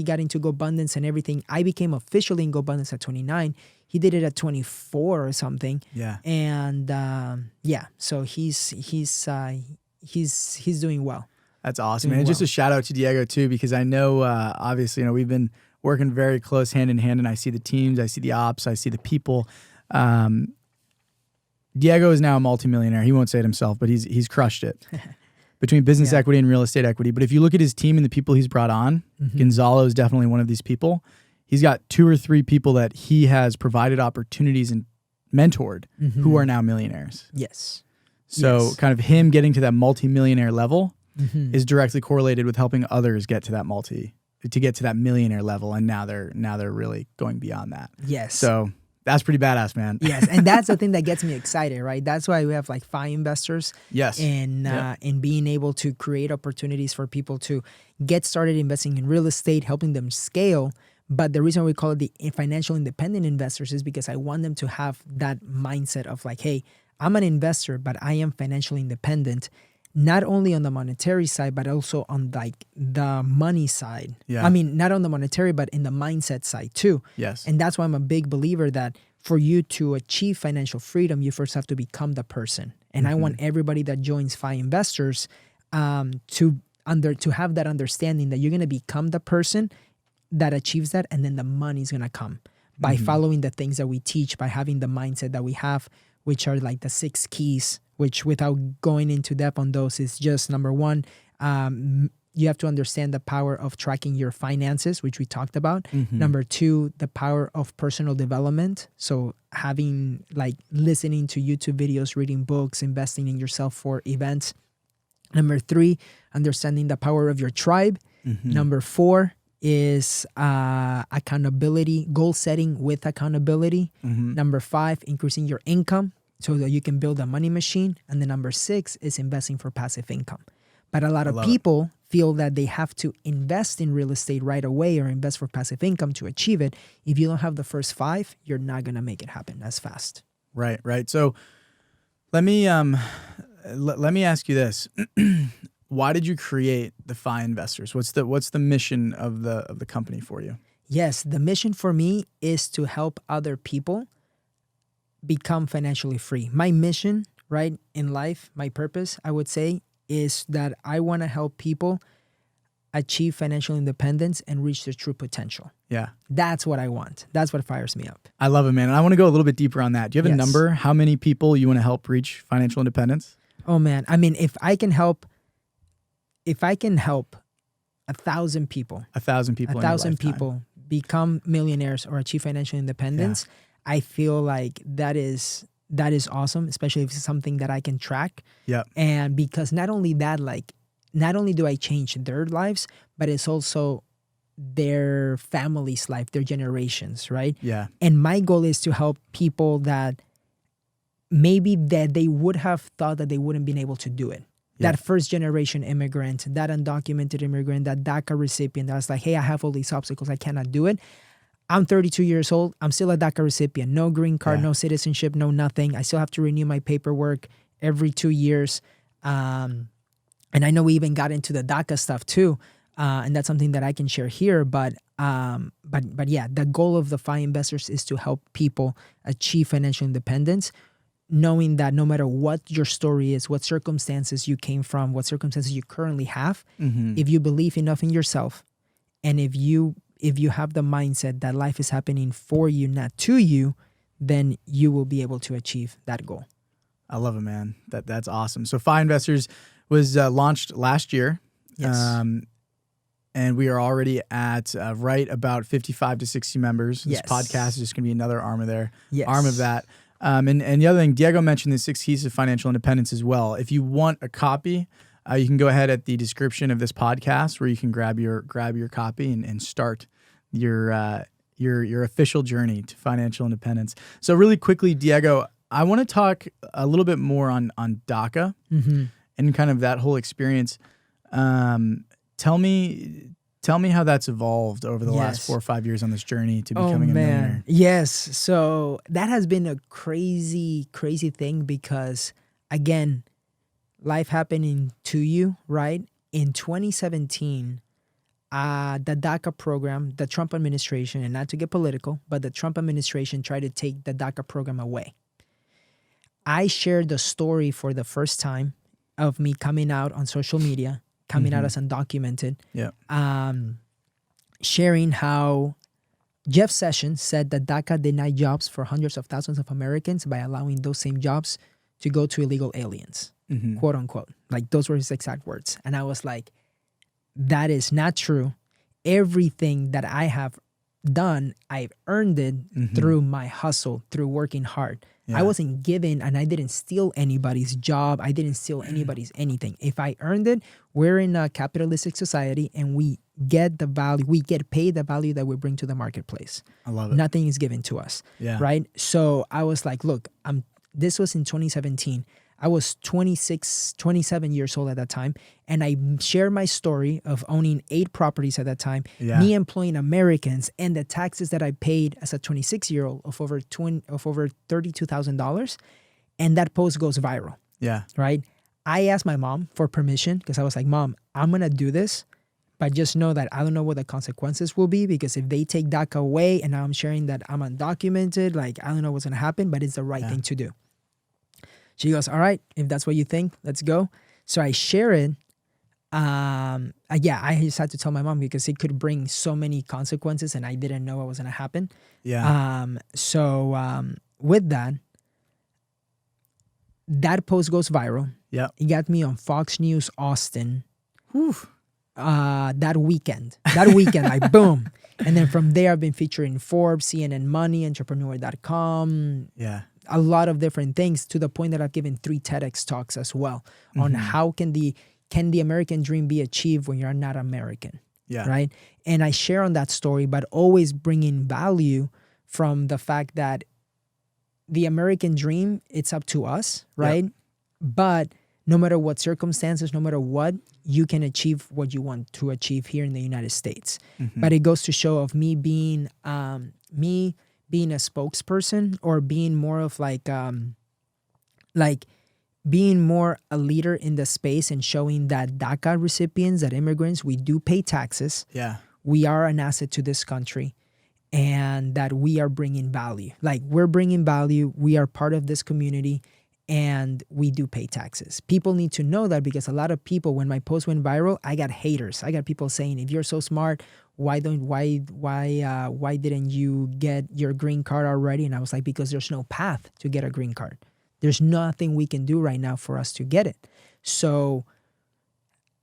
got into GoBundance and everything. I became officially in GoBundance at 29. He did it at 24 or something. Yeah. And so he's doing well. That's awesome, man. And just a shout out to Diego too, because I know, obviously, you know, we've been working very close hand in hand, and I see the teams, I see the ops, I see the people. Diego is now a multimillionaire. He won't say it himself, but he's crushed it between business equity and real estate equity. But if you look at his team and the people he's brought on, Gonzalo is definitely one of these people. He's got 2 or 3 people that he has provided opportunities and mentored who are now millionaires. Yes. So kind of him getting to that multimillionaire level is directly correlated with helping others get to that millionaire level. And now they're really going beyond that. Yes. So that's pretty badass, man. Yes. And that's the thing that gets me excited, right? That's why we have like FI investors. Yes. And being able to create opportunities for people to get started investing in real estate, helping them scale. But the reason we call it the financial independent investors is because I want them to have that mindset of like, hey, I'm an investor, but I am financially independent, not only on the monetary side, but also on like the money side. Yeah. I mean, not on the monetary, but in the mindset side too. Yes. And that's why I'm a big believer that for you to achieve financial freedom, you first have to become the person. And I want everybody that joins FI investors to have that understanding that you're going to become the person that achieves that, and then the money's going to come by following the things that we teach, by having the mindset that we have, which are like the 6 keys, which without going into depth on those is just number 1, you have to understand the power of tracking your finances, which we talked about. Number 2, the power of personal development. So having like listening to YouTube videos, reading books, investing in yourself for events. Number 3, understanding the power of your tribe. Number 4 is accountability, goal setting with accountability. Number 5, increasing your income so that you can build a money machine. And then number 6 is investing for passive income. But a lot of people feel that they have to invest in real estate right away or invest for passive income to achieve it. If you don't have the first 5, you're not going to make it happen as fast. Right. So let me ask you this. Why did you create the FI Investors? What's the mission of the company for you? Yes, the mission for me is to help other people become financially free. My mission, right, in life, my purpose, I would say, is that I want to help people achieve financial independence and reach their true potential. Yeah. That's what I want. That's what fires me up. I love it, man. And I want to go a little bit deeper on that. Do you have a number? How many people you want to help reach financial independence? Oh, man. I mean, if I can help 1,000 people, 1,000 people become millionaires or achieve financial independence, I feel like that is awesome, especially if it's something that I can track. Yep. And because not only do I change their lives, but it's also their family's life, their generations, right? Yeah. And my goal is to help people that maybe that they would have thought that they wouldn't been able to do it. Yeah. That first generation immigrant, that undocumented immigrant, that DACA recipient, that's like, hey, I have all these obstacles, I cannot do it. I'm 32 years old. I'm still a DACA recipient. No green card, no citizenship, no nothing. I still have to renew my paperwork every 2 years. And I know we even got into the DACA stuff too. And that's something that I can share here. But yeah, the goal of the FI Investors is to help people achieve financial independence, knowing that no matter what your story is, what circumstances you came from, what circumstances you currently have, if you believe enough in yourself, and if you have the mindset that life is happening for you, not to you, then you will be able to achieve that goal. I love it, man. That's awesome. So FI Investors was launched last year. Yes. And we are already at right about 55 to 60 members. This podcast is just going to be another arm of that. And the other thing, Diego mentioned the 6 keys of financial independence as well. If you want a copy, you can go ahead at the description of this podcast where you can grab your copy and start your your official journey to financial independence. So really quickly, Diego, I want to talk a little bit more on DACA and kind of that whole experience. Tell me how that's evolved over the last 4 or 5 years on this journey to becoming a millionaire. Yes. So that has been a crazy thing because, again, life happening to you, right? In 2017, the DACA program, the Trump administration, and not to get political, but the Trump administration tried to take the DACA program away. I shared the story for the first time of me coming out on social media, coming out as undocumented, sharing how Jeff Sessions said that DACA denied jobs for hundreds of thousands of Americans by allowing those same jobs to go to illegal aliens, quote unquote. Like, those were his exact words. And I was like, that is not true. Everything that I have done, I've earned it through my hustle, through working hard. I wasn't given, and I didn't steal anybody's job. I didn't steal anybody's anything. If I earned it, we're in a capitalistic society, and we get the value. We get paid the value that we bring to the marketplace. I love it. Nothing is given to us, right? So I was like, look, this was in 2017. I was 27 years old at that time. And I shared my story of owning 8 properties at that time, me employing Americans, and the taxes that I paid as a 26-year-old of over $32,000. And that post goes viral. Yeah. Right? I asked my mom for permission because I was like, Mom, I'm going to do this, but just know that I don't know what the consequences will be, because if they take DACA away and now I'm sharing that I'm undocumented, like, I don't know what's going to happen, but it's the right thing to do. She goes, all right, if that's what you think, let's go. So I share it. I just had to tell my mom because it could bring so many consequences and I didn't know what was going to happen. With that post goes viral. Yeah. It got me on Fox News Austin. That weekend, like, boom. And then from there, I've been featured in Forbes, CNN Money, entrepreneurial.com. Yeah. A lot of different things, to the point that I've given 3 TEDx talks as well on how can the American dream be achieved when you're not American, right? And I share on that story, but always bringing value from the fact that the American dream, it's up to us, right? But no matter what circumstances, no matter what, you can achieve what you want to achieve here in the United States. But it goes to show of me being being a spokesperson, or being more of like being more a leader in the space, and showing that DACA recipients, that immigrants, we do pay taxes. Yeah. We are an asset to this country, and that we are bringing value. Like, we're bringing value. We are part of this community, and we do pay taxes. People need to know that, because a lot of people, when my post went viral, I got haters. I got people saying, if you're so smart, why didn't you get your green card already? And I was like, because there's no path to get a green card. There's nothing we can do right now for us to get it. So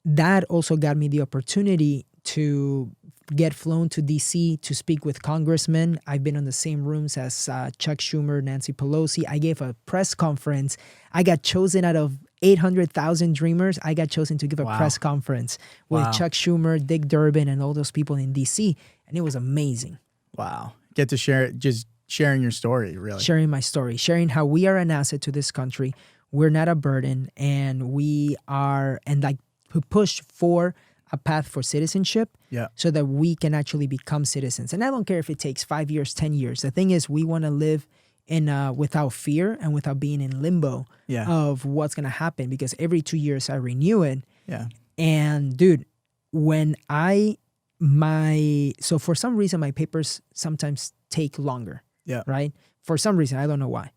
that also got me the opportunity to get flown to DC to speak with congressmen. I've been in the same rooms as Chuck Schumer, Nancy Pelosi. I gave a press conference. I got chosen out of 800,000 dreamers. I got chosen to give a press conference with Chuck Schumer, Dick Durbin, and all those people in DC. And it was amazing. Wow. Get to share it, just sharing your story, really. Sharing my story, sharing how we are an asset to this country. We're not a burden, and we are, and like, who push for a path for citizenship, so that we can actually become citizens. And I don't care if it takes 5 years, 10 years. The thing is, we want to live in without fear and without being in limbo of what's going to happen, because every 2 years I renew it. Yeah. And dude, so for some reason, my papers sometimes take longer. Yeah. Right. For some reason, I don't know why.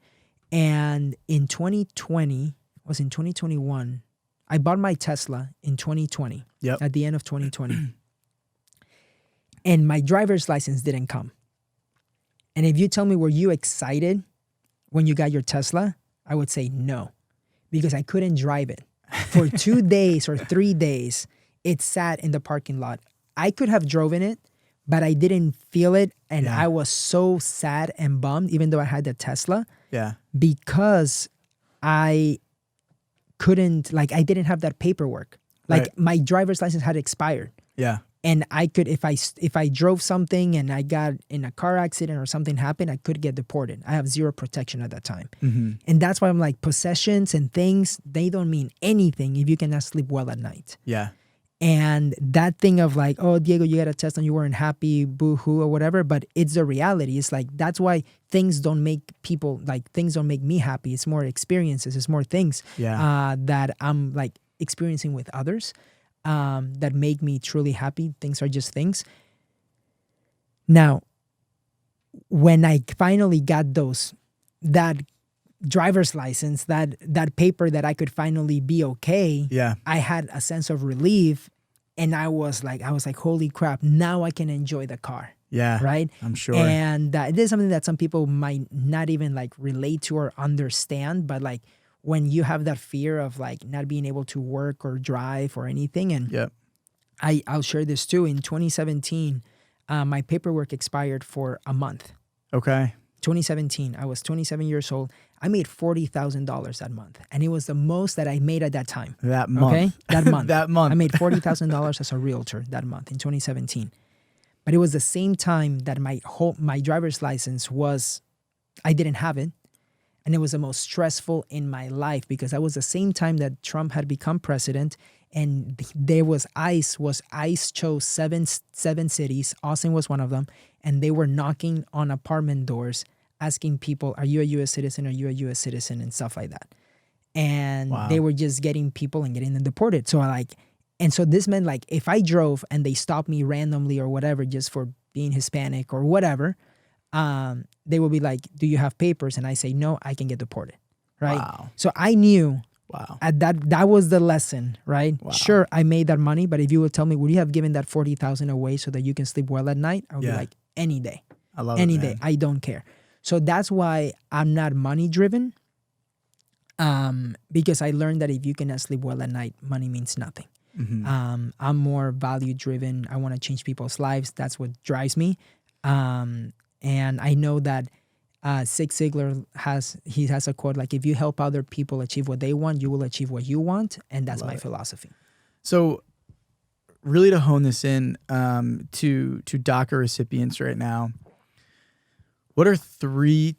And in 2021, I bought my Tesla in 2020, at the end of 2020. And my driver's license didn't come. And if you tell me, were you excited when you got your Tesla? I would say no, because I couldn't drive it. For 2 days or 3 days, it sat in the parking lot. I could have driven it, but I didn't feel it. And I was so sad and bummed, even though I had the Tesla, because I couldn't, like, I didn't have that paperwork. Like, my driver's license had expired. Yeah. And I could, if I drove something and I got in a car accident or something happened, I could get deported. I have zero protection at that time. And that's why I'm like, possessions and things, they don't mean anything if you cannot sleep well at night. Yeah. And that thing of like, oh, Diego, you got a test and you weren't happy, boo-hoo or whatever. But it's the reality. It's like, that's why things don't make me happy. It's more experiences. It's more things that I'm like experiencing with others that make me truly happy. Things are just things. Now, when I finally got that driver's license, that paper that I could finally be okay, I had a sense of relief, and I was like, holy crap, now I can enjoy the car. Yeah. Right? I'm sure. And it is something that some people might not even like relate to or understand, but like when you have that fear of like not being able to work or drive or anything, and I'll share this too. In 2017, my paperwork expired for a month. Okay. 2017, I was 27 years old. I made $40,000 that month. And it was the most that I made at that time. That month. Okay? That month. That month. I made $40,000 as a realtor that month in 2017. But it was the same time that my driver's license I didn't have it. And it was the most stressful in my life because that was the same time that Trump had become president. And there was ICE chose seven cities. Austin was one of them. And they were knocking on apartment doors, asking people, are you a U.S. citizen? Are you a U.S. citizen? And stuff like that. And they were just getting people and getting them deported. So so this meant like if I drove and they stopped me randomly or whatever, just for being Hispanic or whatever, they will be like, do you have papers? And I say, no, I can get deported. Right. Wow. So I knew that was the lesson, right? Wow. Sure, I made that money, but if you would tell me, would you have given that $40,000 away so that you can sleep well at night? I would be like, any day. I love any it, day. I don't care. So that's why I'm not money driven. Because I learned that if you cannot sleep well at night, money means nothing. I'm more value driven. I want to change people's lives. That's what drives me. And I know that Zig Ziglar has a quote like, if you help other people achieve what they want, you will achieve what you want. And that's my philosophy. So really to hone this in to DACA recipients right now, what are three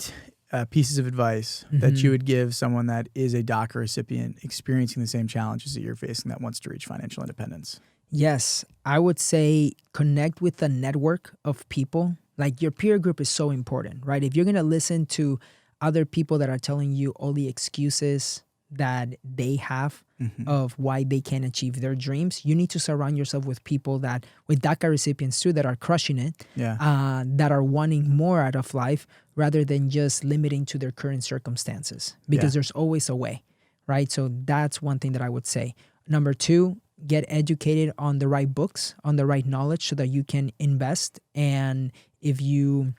pieces of advice that you would give someone that is a DACA recipient experiencing the same challenges that you're facing that wants to reach financial independence? Yes, I would say connect with a network of people. Like your peer group is so important, right? If you're going to listen to other people that are telling you all the excuses that they have of why they can't achieve their dreams, you need to surround yourself with people with DACA recipients too, that are crushing it, that are wanting more out of life rather than just limiting to their current circumstances, because there's always a way, right? So that's one thing that I would say. Number two, get educated on the right books, on the right knowledge so that you can invest. And if you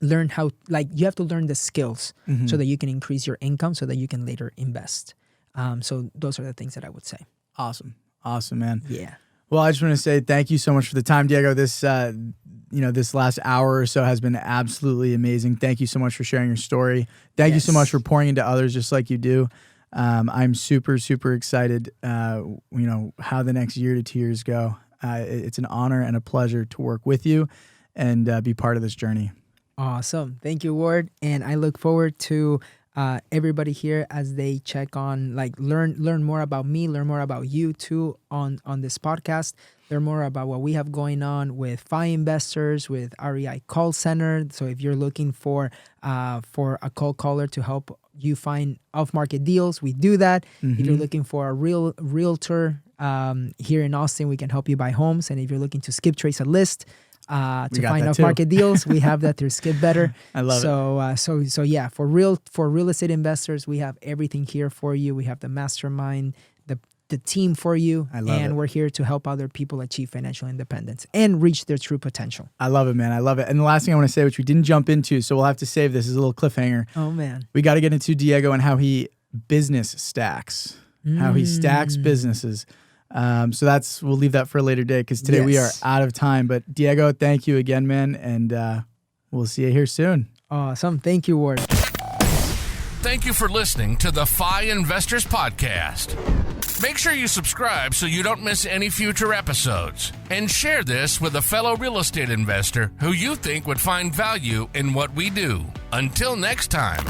learn you have to learn the skills so that you can increase your income so that you can later invest. So those are the things that I would say. Awesome, man. Yeah. Well, I just want to say thank you so much for the time, Diego. This, this last hour or so has been absolutely amazing. Thank you so much for sharing your story. Thank you so much for pouring into others just like you do. I'm super, super excited, how the next year to 2 years go. It's an honor and a pleasure to work with you and be part of this journey. Awesome. Thank you, Ward. And I look forward to everybody here as they check on, learn more about me, learn more about you too on this podcast, learn more about what we have going on with FI Investors, with REI Call Center. So if you're looking for a cold caller to help you find off-market deals, we do that. If you're looking for a realtor here in Austin, we can help you buy homes. And if you're looking to skip trace a list, to find off-market deals, we have that through Skip Better. I love it. So yeah, for real estate investors, we have everything here for you. We have the mastermind, the team for you, and we're here to help other people achieve financial independence and reach their true potential. I love it, man. I love it. And the last thing I want to say, which we didn't jump into, so we'll have to save this as a little cliffhanger. Oh man, we got to get into Diego and how he business stacks, how he stacks businesses. So we'll leave that for a later day because today we are out of time. But Diego, thank you again, man. And we'll see you here soon. Awesome. Thank you, Ward. Thank you for listening to the FI Investors Podcast. Make sure you subscribe so you don't miss any future episodes. And share this with a fellow real estate investor who you think would find value in what we do. Until next time.